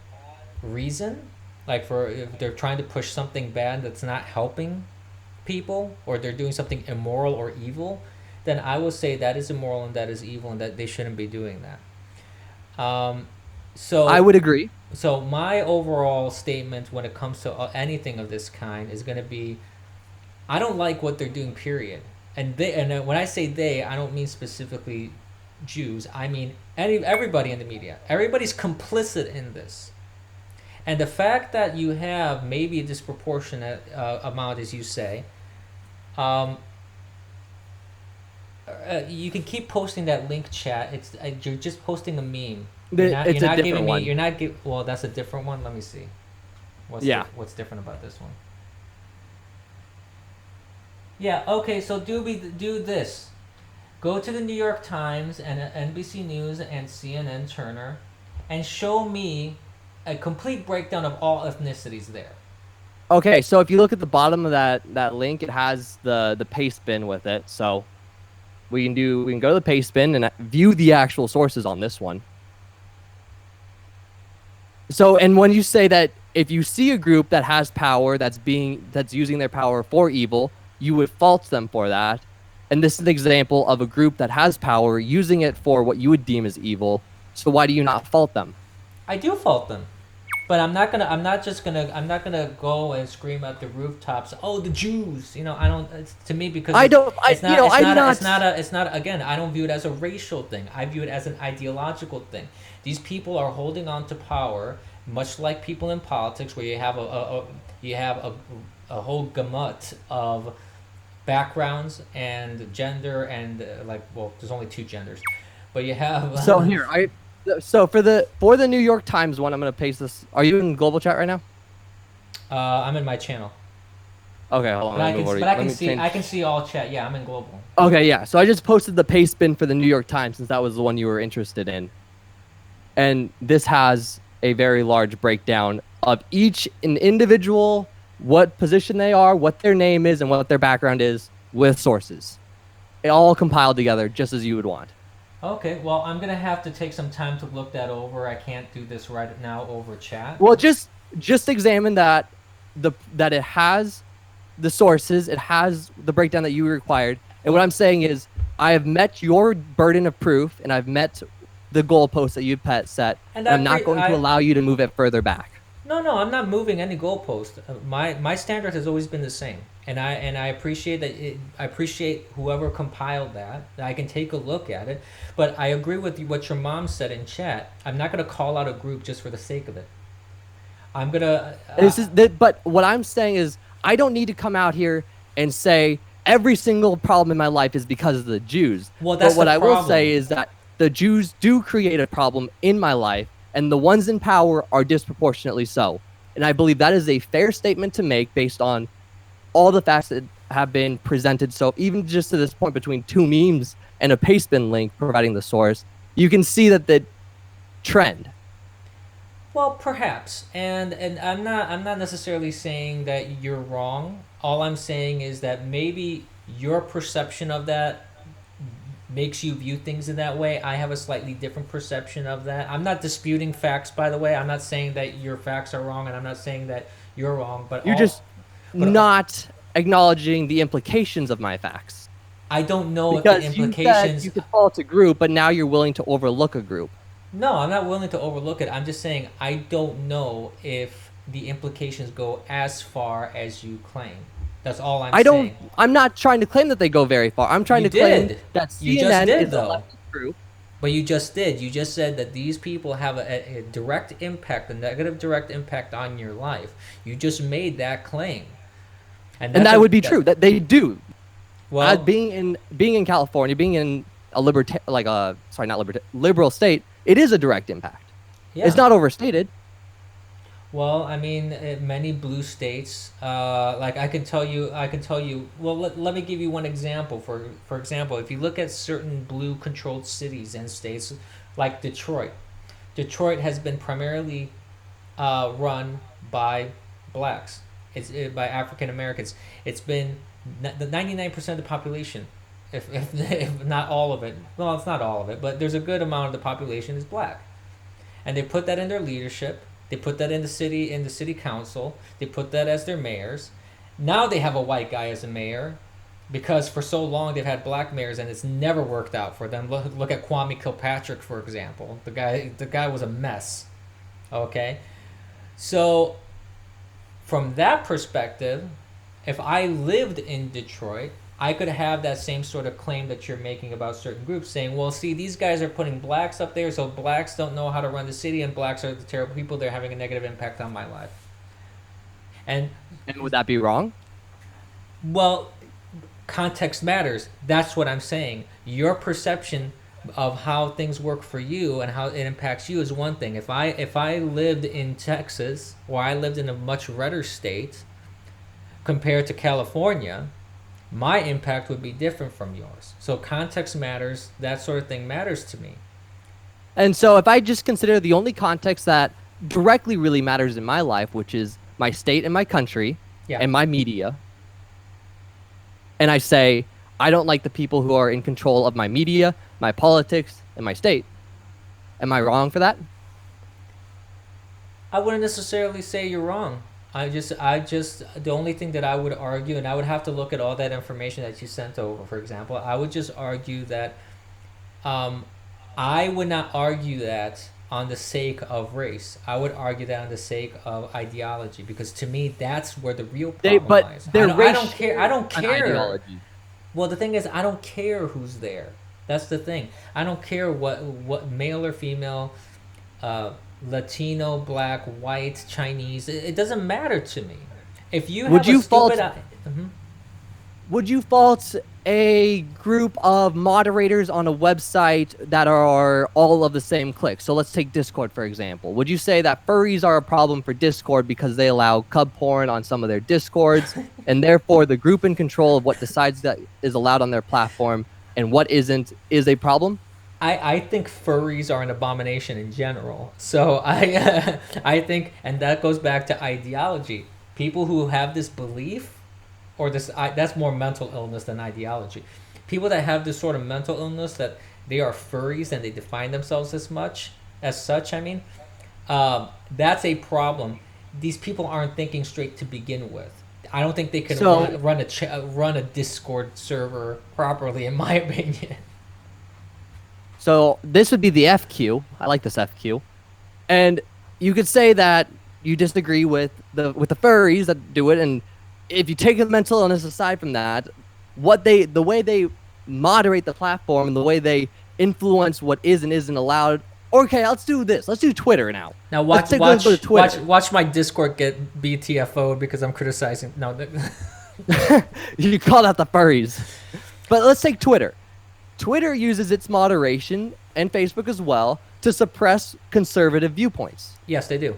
reason, like if they're trying to push something bad that's not helping people, or they're doing something immoral or evil, then I will say that is immoral and that is evil, and that they shouldn't be doing that. So I would agree. So my overall statement when it comes to anything of this kind is going to be, I don't like what they're doing, period. And when I say they, I don't mean specifically Jews. I mean everybody in the media. Everybody's complicit in this. And the fact that you have maybe a disproportionate amount, as you say, you can keep posting that link, chat. You're just posting a meme. It's a different one. Well, that's a different one. Let me see. What's different about this one? Yeah. Okay. So do this. Go to the New York Times and NBC News and CNN Turner, and show me a complete breakdown of all ethnicities there. Okay, so if you look at the bottom of that link, it has the paste bin with it. So we can go to the paste bin and view the actual sources on this one. So, and when you say that if you see a group that has power that's using their power for evil, you would fault them for that. And this is an example of a group that has power using it for what you would deem as evil. So why do you not fault them? I do fault them. But I'm not gonna go and scream at the rooftops. Oh, the Jews! I don't. To me, because it's not. Again, I don't view it as a racial thing. I view it as an ideological thing. These people are holding on to power, much like people in politics, where you have a whole gamut of backgrounds and gender and there's only two genders, but you have. So here, So for the New York Times one, I'm gonna paste this. Are you in global chat right now? I'm in my channel, Okay, hold on. but Let me move over. I Let can me see change. I can see all chat. Yeah, I'm in global. Okay, yeah. So I just posted the paste bin for the New York Times since that was the one you were interested in, and this has a very large breakdown of each an individual, what position they are, what their name is, and what their background is with sources. It all compiled together just as you would want. Okay, well, I'm gonna have to take some time to look that over. I can't do this right now over chat. Well, just examine that it has the sources, it has the breakdown that you required. And what I'm saying is, I have met your burden of proof, and I've met the goalpost that you set, And and I'm not going to allow you to move it further back. No, I'm not moving any goalpost. My standard has always been the same, and I appreciate that. I appreciate whoever compiled that. I can take a look at it, but I agree with you, what your mom said in chat. I'm not gonna call out a group just for the sake of it. I'm gonna. But what I'm saying is, I don't need to come out here and say every single problem in my life is because of the Jews. Well, that's but what the I will problem. say is that the Jews do create a problem in my life, and the ones in power are disproportionately so. And I believe that is a fair statement to make based on all the facts that have been presented. So even just to this point, between two memes and a pastebin link providing the source, you can see that the trend. Well, perhaps, and I'm not necessarily saying that you're wrong. All I'm saying is that maybe your perception of that makes you view things in that way. I have a slightly different perception of that. I'm not disputing facts, by the way. I'm not saying that your facts are wrong, and I'm not saying that you're wrong. But You're just not acknowledging the implications of my facts. I don't know because if the implications. You said you could fault a group, but now you're willing to overlook a group. No, I'm not willing to overlook it. I'm just saying I don't know if the implications go as far as you claim. That's all I'm saying. I'm not trying to claim that they go very far. I'm trying to claim that CNN is a leftist group. But you just did. You just said that these people have a direct impact, a negative direct impact on your life. You just made that claim. And that would be true. That they do. Well, being in California, being in a liberal state, it is a direct impact. Yeah. It's not overstated. Well, I mean, many blue states, like I can tell you. Well, let me give you one example. For example, if you look at certain blue-controlled cities and states, like Detroit, Detroit has been primarily run by blacks. It's by African Americans. It's been the 99% of the population, if not all of it. Well, it's not all of it, but there's a good amount of the population is black, and they put that in their leadership. They put that in the city council. They put that as their mayors. Now they have a white guy as a mayor, because for so long they've had black mayors and it's never worked out for them. Look at Kwame Kilpatrick, for example. The guy was a mess. Okay, so from that perspective, if I lived in Detroit, I could have that same sort of claim that you're making about certain groups, saying, well, see, these guys are putting blacks up there, so blacks don't know how to run the city, and blacks are the terrible people. They're having a negative impact on my life. And would that be wrong? Well, context matters. That's what I'm saying. Your perception of how things work for you and how it impacts you is one thing. If I lived in Texas, or I lived in a much redder state compared to California, my impact would be different from yours. So context matters. That sort of thing matters to me. And so if I just consider the only context that directly really matters in my life, which is my state and my country, and my media, and I say, I don't like the people who are in control of my media, my politics, and my state, am I wrong for that? I wouldn't necessarily say you're wrong. The only thing that I would argue, and I would have to look at all that information that you sent over, for example, I would just argue that I would not argue that on the sake of race. I would argue that on the sake of ideology, because to me, that's where the real problem lies. I don't care. Ideology. Well, the thing is, I don't care who's there. That's the thing. I don't care what male or female, Latino, black, white, Chinese. It doesn't matter to me. If you have would you fault a group of moderators on a website that are all of the same clique? So let's take Discord, for example. Would you say that furries are a problem for Discord because they allow cub porn on some of their Discords, and therefore the group in control of what decides that is allowed on their platform and what isn't is a problem? I think furries are an abomination in general. So I think, and that goes back to ideology. People who have this belief, or that's more mental illness than ideology. People that have this sort of mental illness that they are furries and they define themselves as such. I mean, that's a problem. These people aren't thinking straight to begin with. I don't think they can run a Discord server properly, in my opinion. So this would be the FQ. I like this FQ. And you could say that you disagree with the furries that do it, and if you take the mental illness aside from that, the way they moderate the platform and the way they influence what is and isn't allowed. Okay, let's do this. Let's do Twitter now. Now watch my Discord get BTFO'd because I'm criticizing. No, you called out the furries. But let's take Twitter. Twitter uses its moderation, and Facebook as well, to suppress conservative viewpoints. Yes, they do.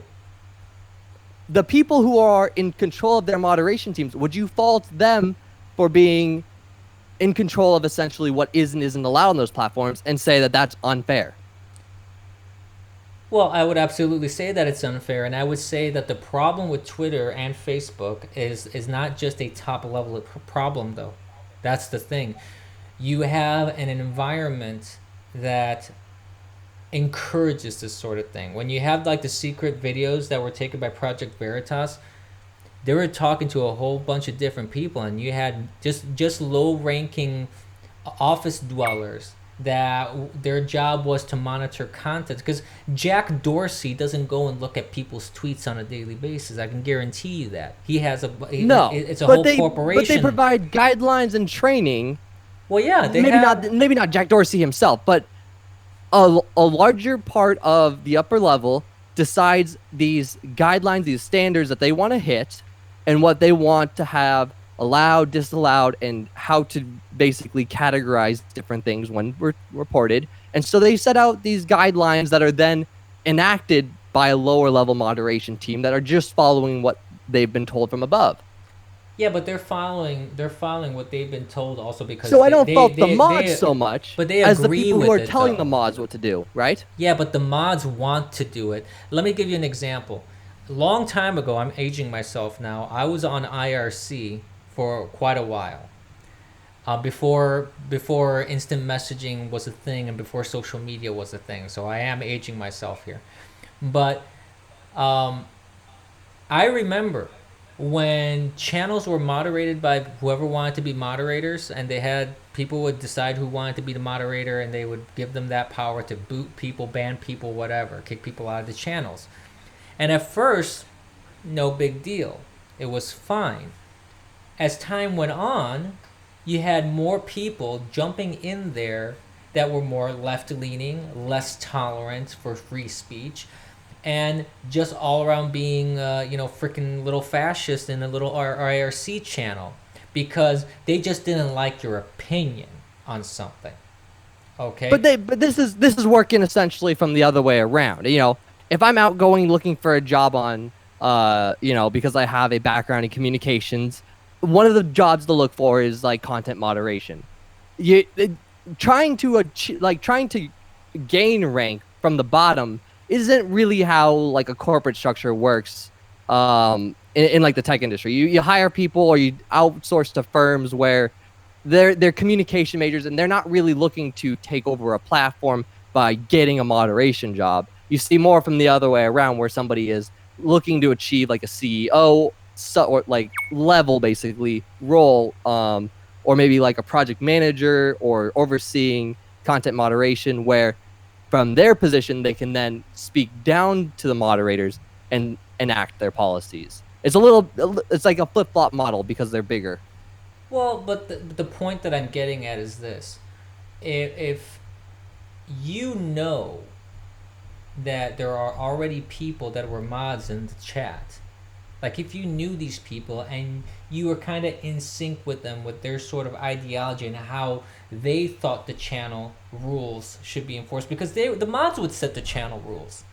The people who are in control of their moderation teams, would you fault them for being in control of essentially what is and isn't allowed on those platforms and say that that's unfair? Well, I would absolutely say that it's unfair, and I would say that the problem with Twitter and Facebook is not just a top level problem, though. That's the thing. You have an environment that encourages this sort of thing. When you have like the secret videos that were taken by Project Veritas, they were talking to a whole bunch of different people, and you had just low-ranking office dwellers that their job was to monitor content, because Jack Dorsey doesn't go and look at people's tweets on a daily basis. I can guarantee you that. He has it's a whole corporation. But they provide guidelines and training. Well, yeah, maybe not Jack Dorsey himself, but a larger part of the upper level decides these guidelines, these standards that they want to hit, and what they want to have allowed, disallowed, and how to basically categorize different things when reported. And so they set out these guidelines that are then enacted by a lower level moderation team that are just following what they've been told from above. Yeah, but they're following what they've been told also because. So I don't fault the mods so much, but they as the agree people with who are it, telling though. the mods what to do, right? Yeah, but the mods want to do it. Let me give you an example. A long time ago, I'm aging myself now. I was on IRC for quite a while. Before instant messaging was a thing and before social media was a thing. So I am aging myself here. But I remember when channels were moderated by whoever wanted to be moderators, and they had people would decide who wanted to be the moderator, and they would give them that power to boot people, ban people, whatever, kick people out of the channels. And at first, no big deal. It was fine. As time went on, you had more people jumping in there that were more left-leaning, less tolerant for free speech, and just all around being, freaking little fascist in a little IRC channel because they just didn't like your opinion on something. Okay. But this is working essentially from the other way around. If I'm out going looking for a job on, because I have a background in communications, one of the jobs to look for is like content moderation. Trying to gain rank from the bottom isn't really how like a corporate structure works in like the tech industry. You hire people or you outsource to firms where they're communication majors and they're not really looking to take over a platform by getting a moderation job. You see more from the other way around where somebody is looking to achieve like a CEO or like level basically role, or maybe like a project manager or overseeing content moderation where from their position, they can then speak down to the moderators and enact their policies. It's like a flip-flop model because they're bigger. Well, but the point that I'm getting at is this. If you know that there are already people that were mods in the chat, Like if you knew these people and you were kind of in sync with them, with their sort of ideology and how they thought the channel rules should be enforced, because the mods would set the channel rules.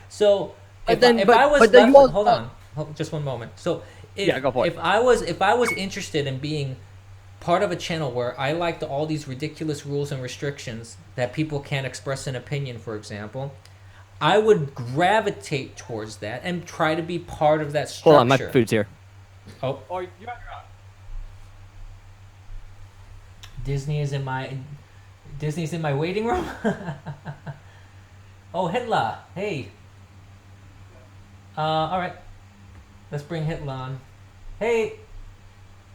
So But then, if I was but then left you with, also, just one moment. So Yeah, go for it. if I was interested in being part of a channel where I liked all these ridiculous rules and restrictions that people can't express an opinion, for example, I would gravitate towards that and try to be part of that structure. hold on, my food's here. Oh, Oh, you're on. Disney's in my waiting room. Oh, Hitler. Hey. All right. Let's bring Hitler on. Hey.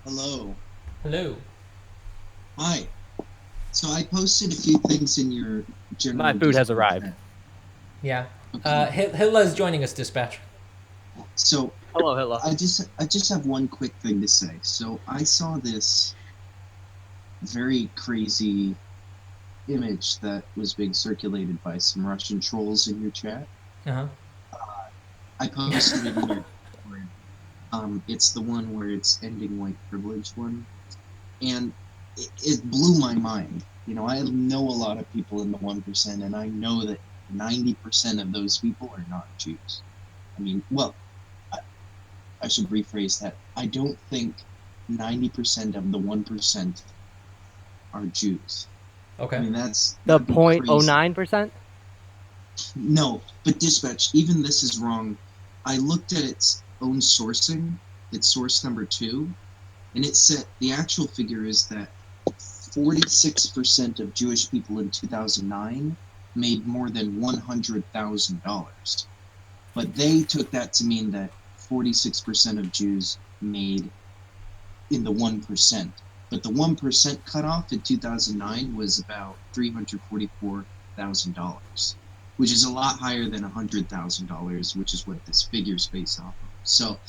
Hello. Hello. Hi. So I posted a few things in your general. My food has Discord arrived. chat. Yeah. Okay. Hitler is joining us, dispatch. So Hello. I just have one quick thing to say. So I saw this very crazy image that was being circulated by some Russian trolls in your chat. Uh-huh. I posted it in your Discord. It's the one where it's ending white privilege one, and it blew my mind. You know, I know a lot of people in the 1%, and I know that 90% of those people are not Jews. I mean, well, I should rephrase that. I don't think 90% of the 1% are Jews. Okay. I mean, that's The that'd be crazy. 0.09%? No, but dispatch, even this is wrong. I looked at its own sourcing, its source number 2, and it said the actual figure is that 46% of Jewish people in 2009 made more than $100,000. But they took that to mean that 46% of Jews made in the 1%. But the 1% cutoff in 2009 was about $344,000, which is a lot higher than $100,000, which is what this figure's based off of. So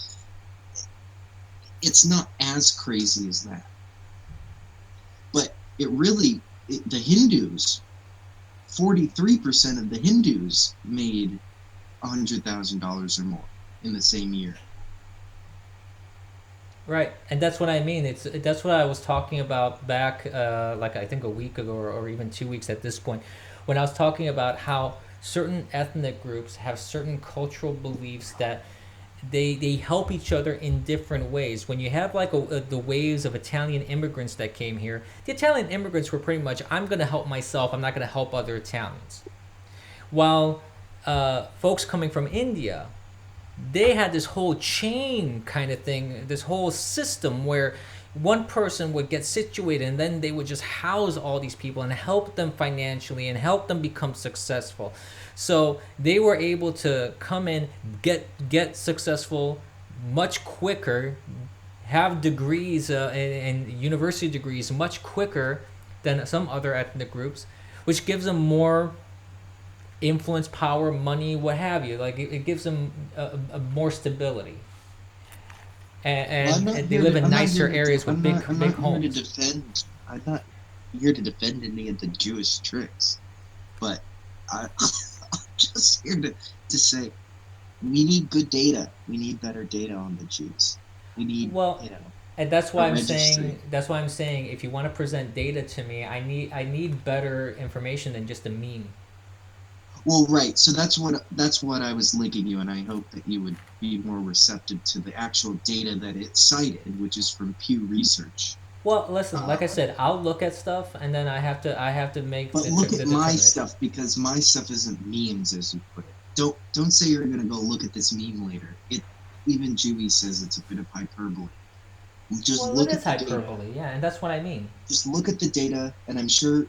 it's not as crazy as that. But it really, the Hindus, 43% of the Hindus made $100,000 or more in the same year. Right, and that's what I mean. That's what I was talking about back, like I think a week ago, or even 2 weeks at this point, when I was talking about how certain ethnic groups have certain cultural beliefs that they help each other in different ways. When you have like the waves of Italian immigrants that came here, the Italian immigrants were pretty much, I'm going to help myself, I'm not going to help other Italians. While folks coming from India, they had this whole chain kind of thing, this whole system where one person would get situated and then they would just house all these people and help them financially and help them become successful. So they were able to come in, get successful much quicker, have degrees and university degrees much quicker than some other ethnic groups, which gives them more influence, power, money, what have you. Like it gives them a more stability, and they live in nicer areas with big homes. I'm not here to defend any of the Jewish tricks, but I'm just here to say we need good data. We need better data on the Jews. We need, and that's why I'm registry. saying if you want to present data to me, I need better information than just a meme. Well, right. So that's what I was linking you, and I hope that you would be more receptive to the actual data that it cited, which is from Pew Research. Well, listen, like I said, I'll look at stuff, and then I have to make. But look at my stuff, because my stuff isn't memes, as you put it. Don't say you're gonna go look at this meme later. Even Jewy says it's a bit of hyperbole. Just look at the hyperbole, yeah, and that's what I mean. Just look at the data, and I'm sure,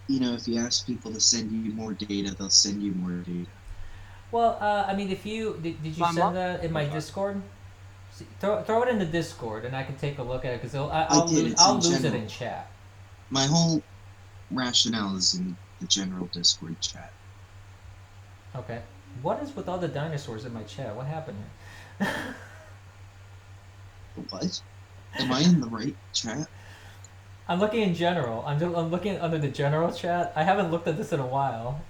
if you ask people to send you more data, they'll send you more data. Well, I mean, if you did you send that in my Discord? See, throw it in the Discord, and I can take a look at it because I'll lose it in chat. My whole rationale is in the general Discord chat. Okay. What is with all the dinosaurs in my chat? What happened here? What? Am I in the right chat? I'm looking in general. I'm looking under the general chat. I haven't looked at this in a while.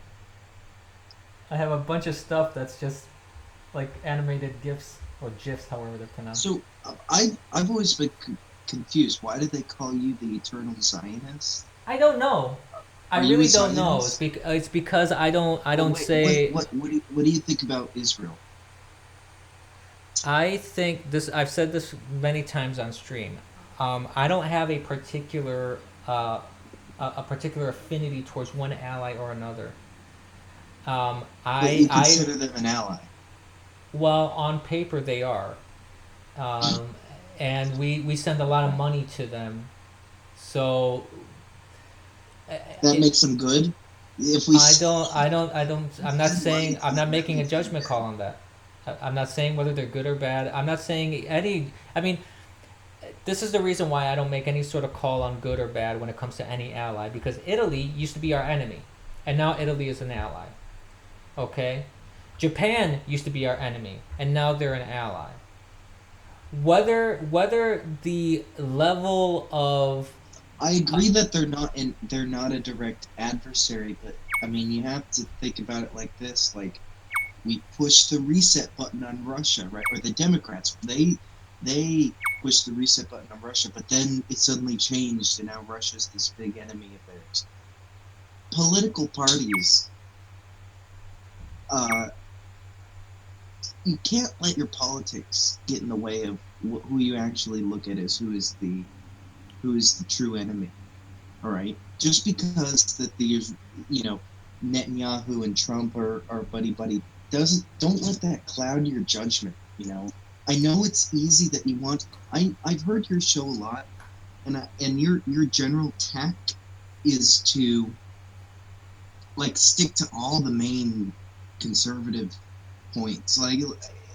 I have a bunch of stuff that's just like animated GIFs or GIFs, however they're pronounced. So I've always been confused. Why do they call you the Eternal Zionist? I don't know. I Are you really a don't know. Zionist? It's because I don't Wait, say. what do you think about Israel? I think this. I've said this many times on stream. I don't have a particular a particular affinity towards one ally or another. But you I consider them an ally. well, on paper they are, um, and we send a lot of money to them. So That it, makes them good. If we I'm not send money saying, to I'm not them, that making a makes them judgment bad. call on that. I'm not saying whether they're good or bad. I'm not saying any. I mean, this is the reason why I don't make any sort of call on good or bad when it comes to any ally, because Italy used to be our enemy, and now Italy is an ally. Okay, Japan used to be our enemy, and now they're an ally. Whether the level of I agree that they're not a direct adversary, but I mean you have to think about it like this: like we pushed the reset button on Russia, right? Or the Democrats, they pushed the reset button on Russia, but then it suddenly changed, and now Russia's this big enemy of theirs. Political parties, uh, you can't let your politics get in the way of who you actually look at as who is the true enemy. All right, just because that the Netanyahu and Trump are buddy buddy doesn't don't let that cloud your judgment. I know it's easy that you want. I've heard your show a lot, and your general tack is to like stick to all the main conservative points. Like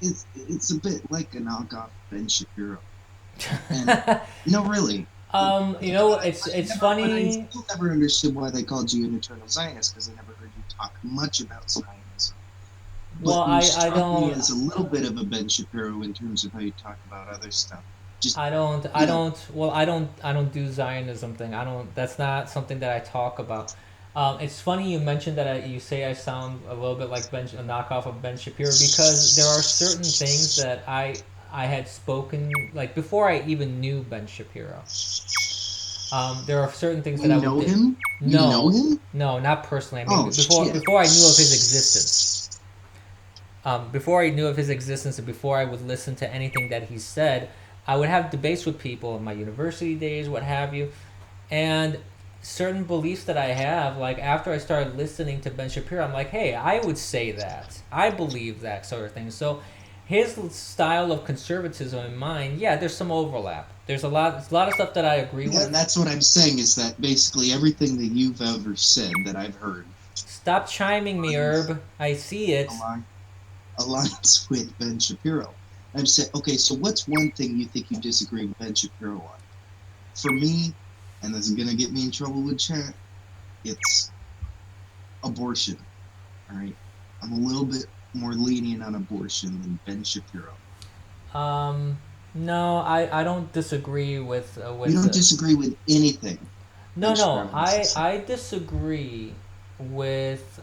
it's a bit like a knockoff Ben Shapiro. And no, really. it's But I funny. still never understood why they called you an eternal Zionist because I never heard you talk much about Zionism. Well, But you I struck me don't. as a little bit of a Ben Shapiro in terms of how you talk about other stuff. Just I don't. I you know, don't. Well, I don't do Zionism thing. I don't. That's not something that I talk about. It's funny you mentioned that you say I sound a little bit like a knockoff of Ben Shapiro, because there are certain things that I had spoken like before I even knew Ben Shapiro. There are certain things that you I know would. him. You know No, him. no, not personally. I mean, Oh shit. before I knew of his existence. Before I knew of his existence and before I would listen to anything that he said, I would have debates with people in my university days, what have you, and certain beliefs that I have, like after I started listening to Ben Shapiro, I'm like, hey, I would say that. I believe that sort of thing. So his style of conservatism and mine, yeah, there's some overlap. There's a lot of stuff that I agree Yeah, and with. that's what I'm saying is that basically everything that you've ever said that I've heard Stop chiming me, aligns, Herb. I see it. align, aligns with Ben Shapiro. I'm saying, okay, so what's one thing you think you disagree with Ben Shapiro on? For me, and this is gonna get me in trouble with chat, it's abortion. All right, I'm a little bit more lenient on abortion than Ben Shapiro. No, I don't disagree You with don't disagree with anything Ben no, no, Shapiro has to say. I disagree with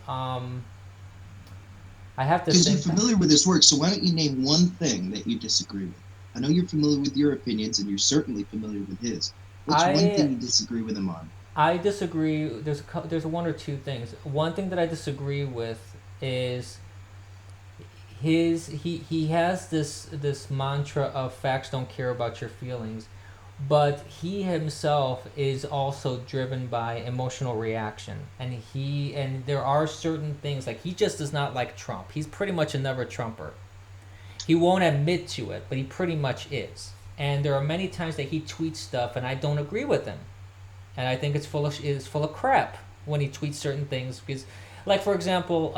I have to Because you're think. familiar with his work, so why don't you name one thing that you disagree with? I know you're familiar with your opinions, and you're certainly familiar with his. What's one I thing you disagree with him on? I disagree. There's one or two things. One thing that I disagree with is he has this mantra of facts don't care about your feelings, but he himself is also driven by emotional reaction, and there are certain things, like he just does not like Trump. He's pretty much a never Trumper. He won't admit to it, but he pretty much is. And there are many times that he tweets stuff and I don't agree with him, and I think it's full of crap when he tweets certain things, because, like for example,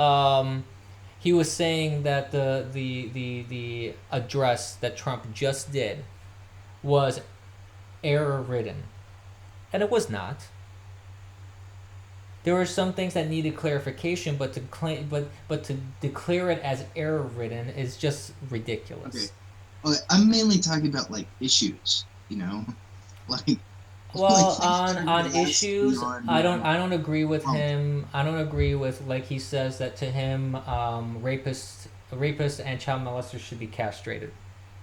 he was saying that the address that Trump just did was error ridden, and it was not. There were some things that needed clarification, but to claim but to declare it as error ridden is just Okay, ridiculous. I'm mainly talking about like issues, like like Well, things that are on vast issues, beyond I don't agree with Trump. him. I don't agree with, like he says that to him, rapists and child molesters should be castrated.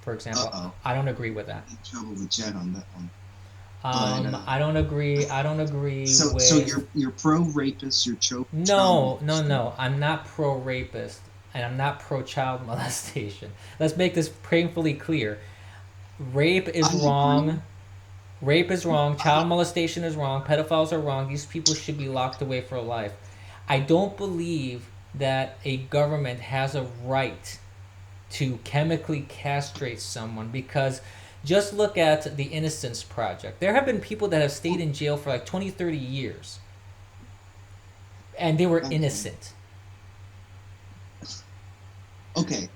for example. Uh-oh. I don't agree with that. In trouble with Jen on that one. But, I don't agree. I don't agree so with. so you're pro rapist, you're child No, no, molester. no. I'm not pro rapist and I'm not pro child molestation. Let's make this painfully clear. Rape is I wrong. agree. Rape is wrong. Child molestation is wrong. Pedophiles are wrong. These people should be locked away for life. I don't believe that a government has a right to chemically castrate someone because just look at the Innocence Project. There have been people that have stayed in jail for like 20, 30 years and they were Okay. innocent. Okay.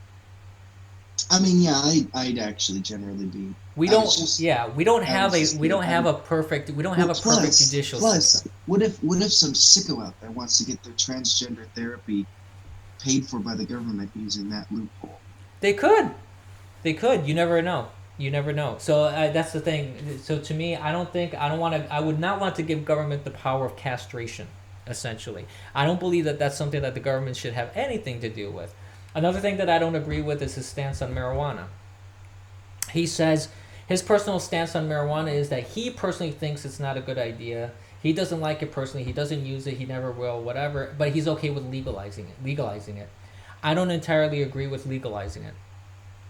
I mean, yeah, I'd actually generally be. We I don't was just- we don't I have was a just we don't kidding. have a perfect Plus, judicial plus, system. what if some sicko out there wants to get their transgender therapy paid for by the government using that loophole? They could. They could. You never know. You never know. So that's the thing. So to me, I would not want to give government the power of castration, essentially. I don't believe that that's something that the government should have anything to do with. Another thing that I don't agree with is his stance on marijuana. He says his personal stance on marijuana is that he personally thinks it's not a good idea. He doesn't like it personally. He doesn't use it. He never will, whatever. But he's okay with legalizing it. I don't entirely agree with legalizing it.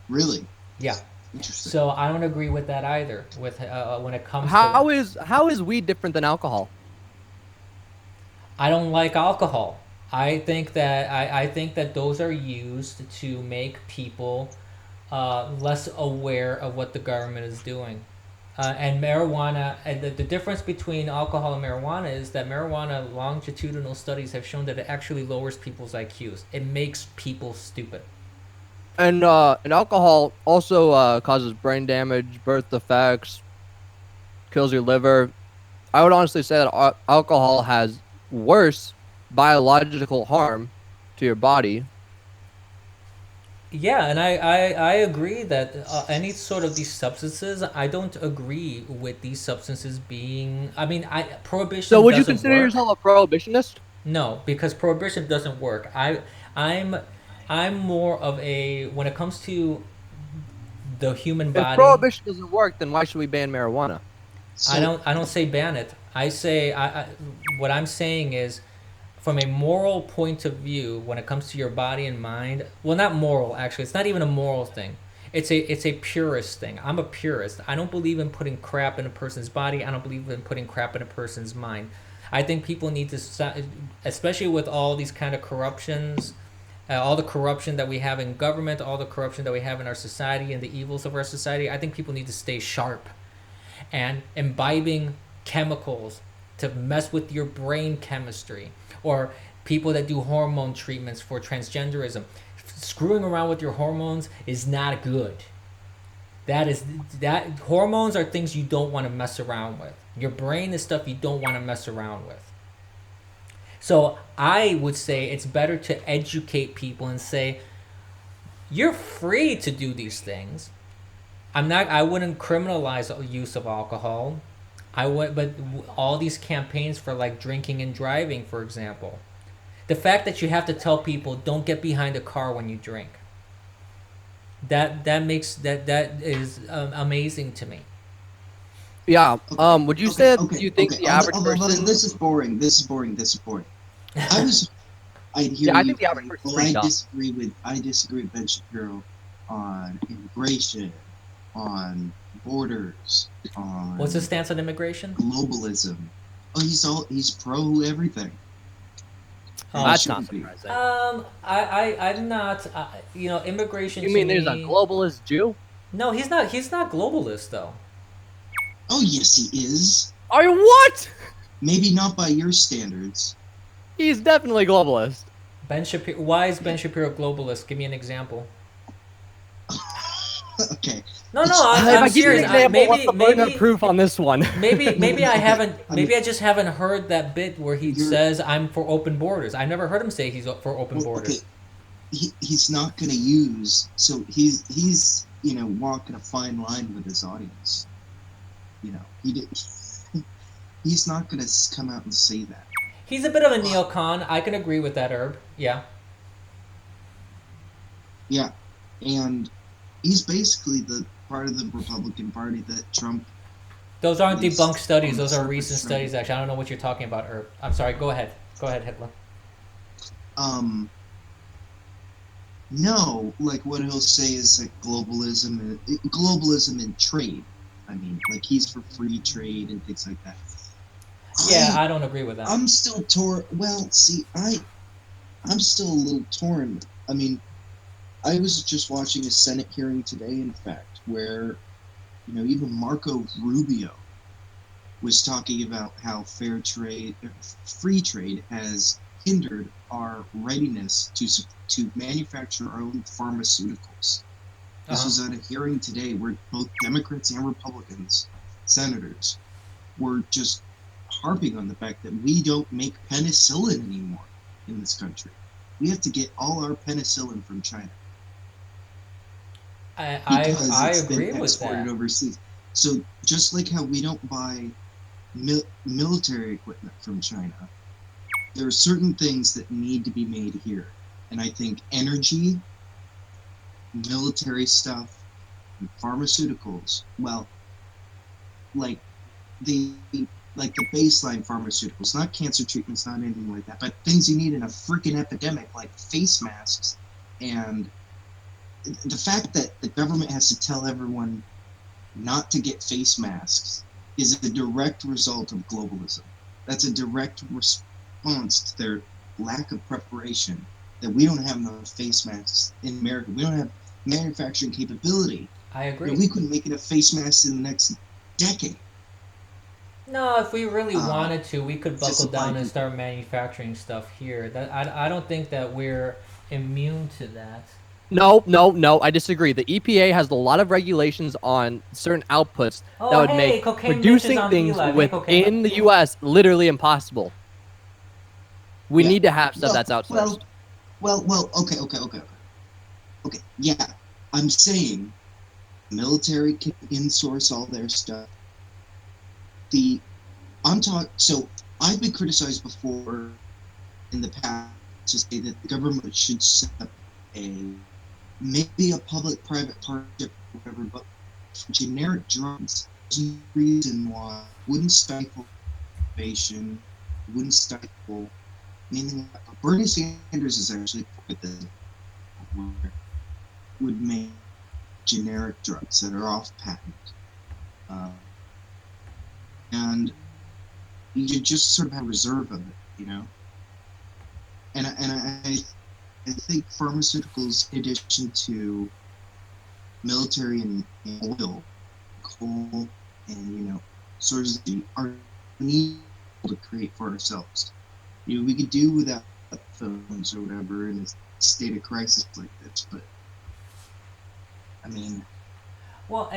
Really? Yeah. Interesting. So I don't agree with that either. With when it comes How is weed different than alcohol? I don't like alcohol. I think that those are used to make people less aware of what the government is doing. And marijuana, and the difference between alcohol and marijuana is that marijuana, longitudinal studies have shown that it actually lowers people's IQs. It makes people stupid. And alcohol also causes brain damage, birth defects, kills your liver. I would honestly say that alcohol has worse biological harm to your body. Yeah, and I agree that any sort of these substances, I don't agree with these substances being. I mean, prohibition. So would you doesn't consider work. yourself a prohibitionist? No, because prohibition doesn't work. I'm more of a when it comes to the human If body. prohibition doesn't work, then why should we ban marijuana? So, I don't say ban it. I say what I'm saying is from a moral point of view when it comes to your body and mind. Well, not moral actually. It's not even a moral thing. It's a purist thing. I'm a purist. I don't believe in putting crap in a person's body. I don't believe in putting crap in a person's mind. I think people need to, especially with all these kind of corruptions, all the corruption that we have in government, all the corruption that we have in our society, and the evils of our society. I think people need to stay sharp, and imbibing chemicals to mess with your brain chemistry, or people that do hormone treatments for transgenderism. Screwing around with your hormones is not good. That hormones are things you don't want to mess around with. Your brain is stuff you don't want to mess around with. So I would say it's better to educate people and say, you're free to do these things. I wouldn't criminalize the use of alcohol. But all these campaigns for like drinking and driving, for example. The fact that you have to tell people don't get behind a car when you drink. That is amazing to me. Yeah. Okay, Would you say that okay, you think okay. the average person? This is boring. This is boring. I'd hear Yeah, I you. think the average person's pretty dumb. I disagree with Ben Shapiro on immigration, on borders, on What's his stance on immigration? globalism. Oh, he's pro everything. That's shouldn't not be. surprising. I'm not. Immigration. You to mean there's a me- globalist Jew? No, he's not. He's not globalist though. Oh yes, he is. Are you what? Maybe not by your standards. He's definitely globalist. Ben Shapiro. Why is Ben Shapiro globalist? Give me an example. Okay. No, If I'm If I give you an serious. example, what's the burden of proof on this one? Maybe I haven't. I Maybe I just haven't heard that bit where he You're- says I'm for open borders. I never heard him say he's for open Well, borders. he's not going to use. So he's walking a fine line with his audience. He did. He's not going to come out and say that. He's a bit of a neocon. I can agree with that, Herb. Yeah. Yeah, and he's basically the part of the Republican Party that Trump. Those aren't is debunked studies. on the Those are surface recent trying to- studies. Actually, I don't know what you're talking about. Herb. I'm sorry. Go ahead. Go ahead, Hitler. No, like what he'll say is like globalism and trade. I mean, like he's for free trade and things like that. Yeah, I don't agree with that. I'm still torn. Well, see, I'm still a little torn. I mean, I was just watching a Senate hearing today, in fact, where even Marco Rubio was talking about how free trade has hindered our readiness to manufacture our own pharmaceuticals. This was at a hearing today where both Democrats and Republicans, senators, were just harping on the fact that we don't make penicillin anymore in this country. We have to get all our penicillin from China because I it's agree been with exported that. overseas. So just like how we don't buy military equipment from China, there are certain things that need to be made here. And I think energy, military stuff, and pharmaceuticals, well, like the like the baseline pharmaceuticals, not cancer treatments, not anything like that, but things you need in a freaking epidemic, like face masks. And the fact that the government has to tell everyone not to get face masks is a direct result of globalism. That's a direct response to their lack of preparation, that we don't have enough face masks in America. We don't have manufacturing capability. I agree. We couldn't make enough face masks in the next decade. No, if we really wanted to, we could buckle supply down and people. start manufacturing stuff here. That I don't think that we're immune to that. No, I disagree. The EPA has a lot of regulations on certain outputs Oh, that would hey, make Cocaine Mitch is producing on things D-Live. Hey, Cocaine. within the U.S. literally impossible. We Yeah. need to have stuff that's outsourced. Well, okay. Yeah, I'm saying military can insource all their stuff. So I've been criticized before in the past to say that the government should set up maybe a public-private partnership or whatever, but for generic drugs, there's no reason why it wouldn't stifle innovation, wouldn't stifle anything like that. But Bernie Sanders is actually quite the would make generic drugs that are off patent. And you just sort of have a reserve of it, And I think pharmaceuticals, in addition to military and oil, coal, and sources are needed to create for ourselves. We could do without phones or whatever in a state of crisis like this, but I mean. Well,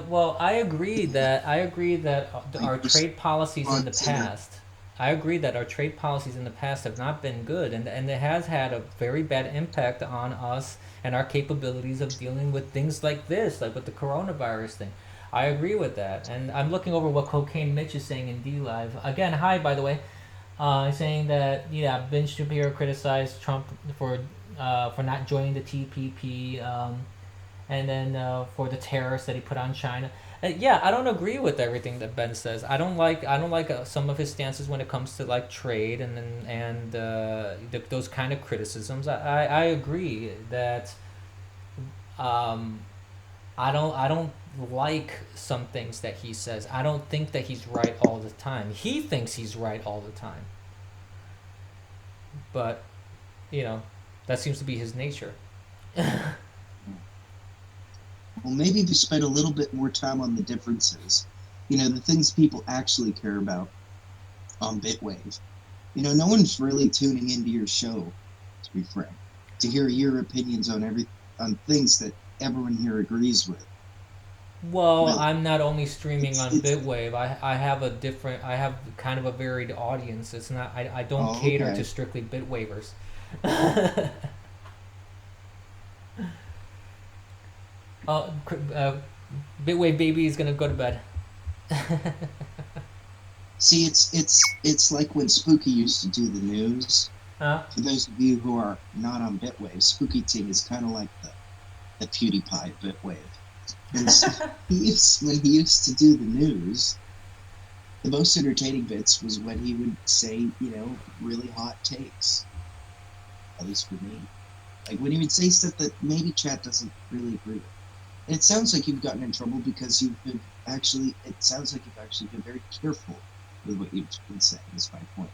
well, I agree that our trade policies in the past. I agree that our trade policies in the past have not been good, and it has had a very bad impact on us and our capabilities of dealing with things like this, like with the coronavirus thing. I agree with that, and I'm looking over what Cocaine Mitch is saying in D-Live. Again, hi, by the way. Saying that, yeah, Ben Shapiro criticized Trump for not joining the TPP, and then for the tariffs that he put on China. Yeah, I don't agree with everything that Ben says. I don't like some of his stances when it comes to like trade and those kind of criticisms. I agree that I don't like some things that he says. I don't think that he's right all the time. He thinks he's right all the time. But, that seems to be his nature. Well, maybe if you spend a little bit more time on the differences, the things people actually care about on Bitwave. No one's really tuning into your show, to be frank, to hear your opinions on things that everyone here agrees with. Well, Really. I'm not only streaming on It's- Bitwave. I have kind of a varied audience. It's not I don't Oh, cater okay. to strictly Bitwavers. Bitwave baby is gonna go to bed. See, it's like when Spooky used to do the news. Huh? For those of you who are not on Bitwave, Spooky Ting is kind of like the PewDiePie bit wave. And so when he used to do the news, the most entertaining bits was when he would say, really hot takes. At least for me. Like when he would say stuff that maybe chat doesn't really agree with. And it sounds like you've gotten in trouble because it sounds like you've actually been very careful with what you've been saying, is my point.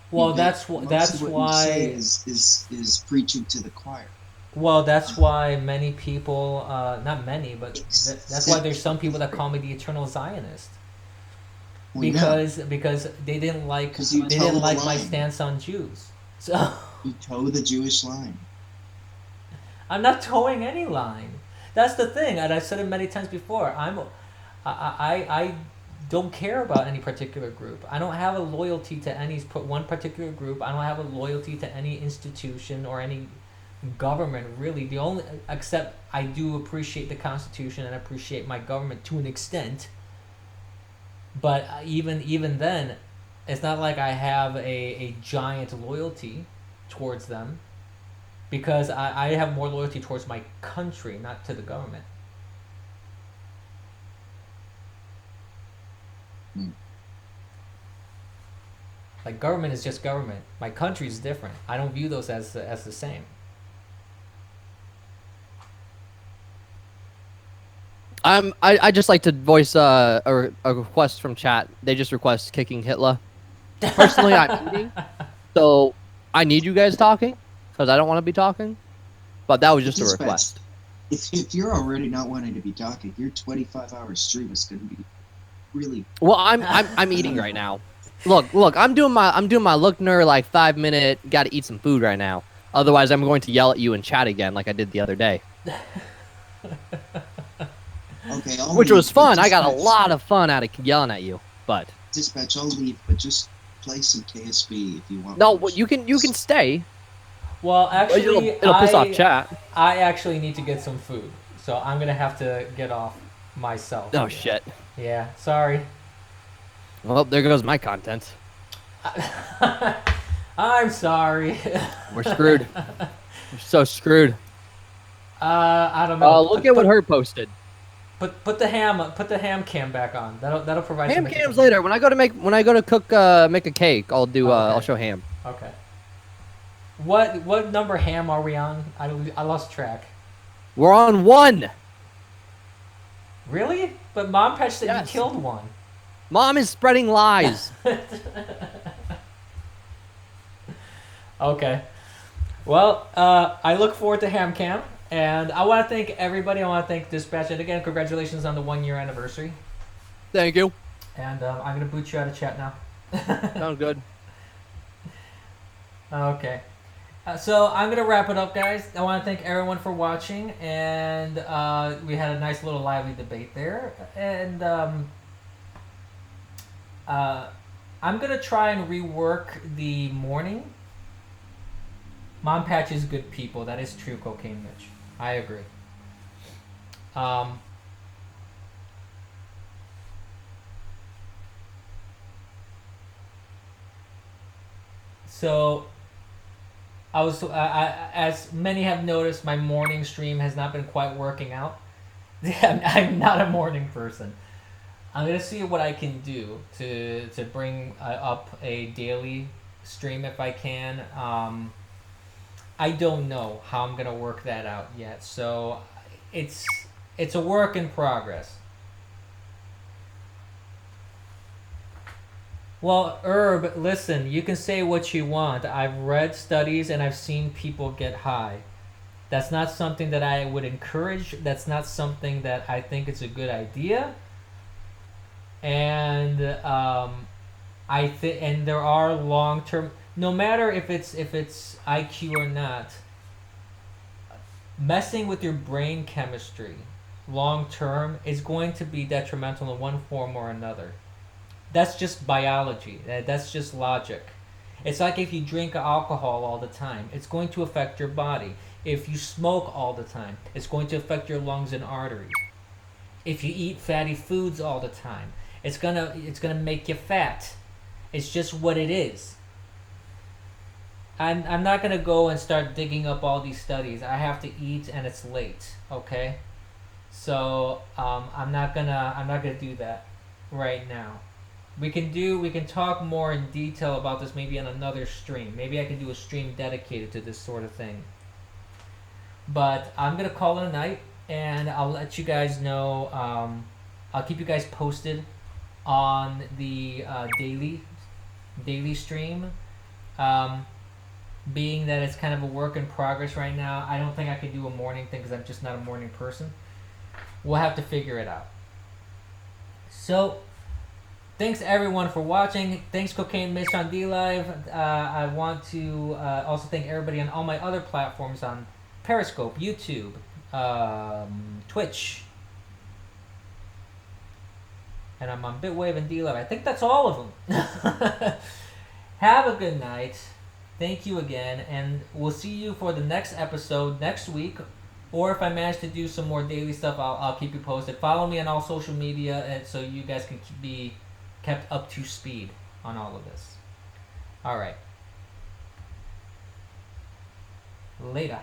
Well, Most of that's what why. you say is preaching to the choir. Well, that's why many people, not many, but that's why there's some people that call me the eternal Zionist. Well, Because they didn't like 'Cause you they toe didn't the like my line. stance on Jews. So You toe the Jewish line. I'm not towing any line. That's the thing, and I've said it many times before. I don't care about any particular group. I don't have a loyalty to one particular group. I don't have a loyalty to any institution or any government, really. Except I do appreciate the Constitution and appreciate my government to an extent. But even then, it's not like I have a giant loyalty towards them, because I have more loyalty towards my country, not to the government. Hmm. Like, government is just government. My country is different. I don't view those as the same. I just like to voice a request from chat. They just request kicking Hitler. Personally, I'm eating, so I need you guys talking because I don't want to be talking. But that was just a Dispatch. request. If you're already not wanting to be talking, your 25-hour stream is going to be really. Well, I'm eating right now. Look, I'm doing my Lookner like 5-minute. Got to eat some food right now. Otherwise, I'm going to yell at you in chat again like I did the other day. Okay, Which was fun. I got a Dispatch. lot of fun out of yelling at you. But Dispatch, I'll leave, but just play some KSB if you want. no, you can stay. Well, actually, It'll piss off chat. I actually need to get some food, so I'm gonna have to get off myself. Oh shit. Yeah, sorry. Well, there goes my content. I'm sorry. We're screwed. We're so screwed. I don't know. Look at what her posted. Put the ham cam back on. That'll provide Ham some cams entertainment. later. When I go to cook make a cake, I'll do Okay. I'll show ham. Okay. What number ham are we on? I lost track. We're on 1. Really? But Mom Patch said Yes. you killed one. Mom is spreading lies. Okay. Well, I look forward to ham cam, and I want to thank everybody. I want to thank Dispatch, and again, congratulations on the 1-year anniversary. Thank you. And I'm gonna boot you out of chat now. Sounds good. Okay. So I'm gonna wrap it up, guys. I want to thank everyone for watching, and we had a nice little lively debate there. And I'm gonna try and rework the morning. Mom Patch is good people. That is true, Cocaine Mitch. I agree. So, as many have noticed, my morning stream has not been quite working out. I'm not a morning person. I'm gonna see what I can do to bring up a daily stream if I can. I don't know how I'm gonna work that out yet, so it's a work in progress. Well, Herb, listen, you can say what you want. I've read studies and I've seen people get high. That's not something that I would encourage. That's not something that I think is a good idea. And and there are long-term, no matter if it's IQ or not, messing with your brain chemistry long-term is going to be detrimental in one form or another. That's just biology. That's just logic. It's like if you drink alcohol all the time, it's going to affect your body. If you smoke all the time, it's going to affect your lungs and arteries. If you eat fatty foods all the time, it's gonna make you fat. It's just what it is. I'm not gonna go and start digging up all these studies. I have to eat and it's late. Okay, so I'm not gonna do that right now. We can talk more in detail about this maybe on another stream. Maybe I can do a stream dedicated to this sort of thing. But I'm gonna call it a night, and I'll let you guys know. I'll keep you guys posted on the daily stream. Being that it's kind of a work in progress right now, I don't think I can do a morning thing because I'm just not a morning person. We'll have to figure it out. So, thanks everyone for watching. Thanks Cocaine Mitch on DLive. I want to also thank everybody on all my other platforms on Periscope, YouTube, Twitch, and I'm on Bitwave and DLive. I think that's all of them. Have a good night. Thank you again, and we'll see you for the next episode next week. Or if I manage to do some more daily stuff, I'll keep you posted. Follow me on all social media, and so you guys can be kept up to speed on all of this. All right. Later.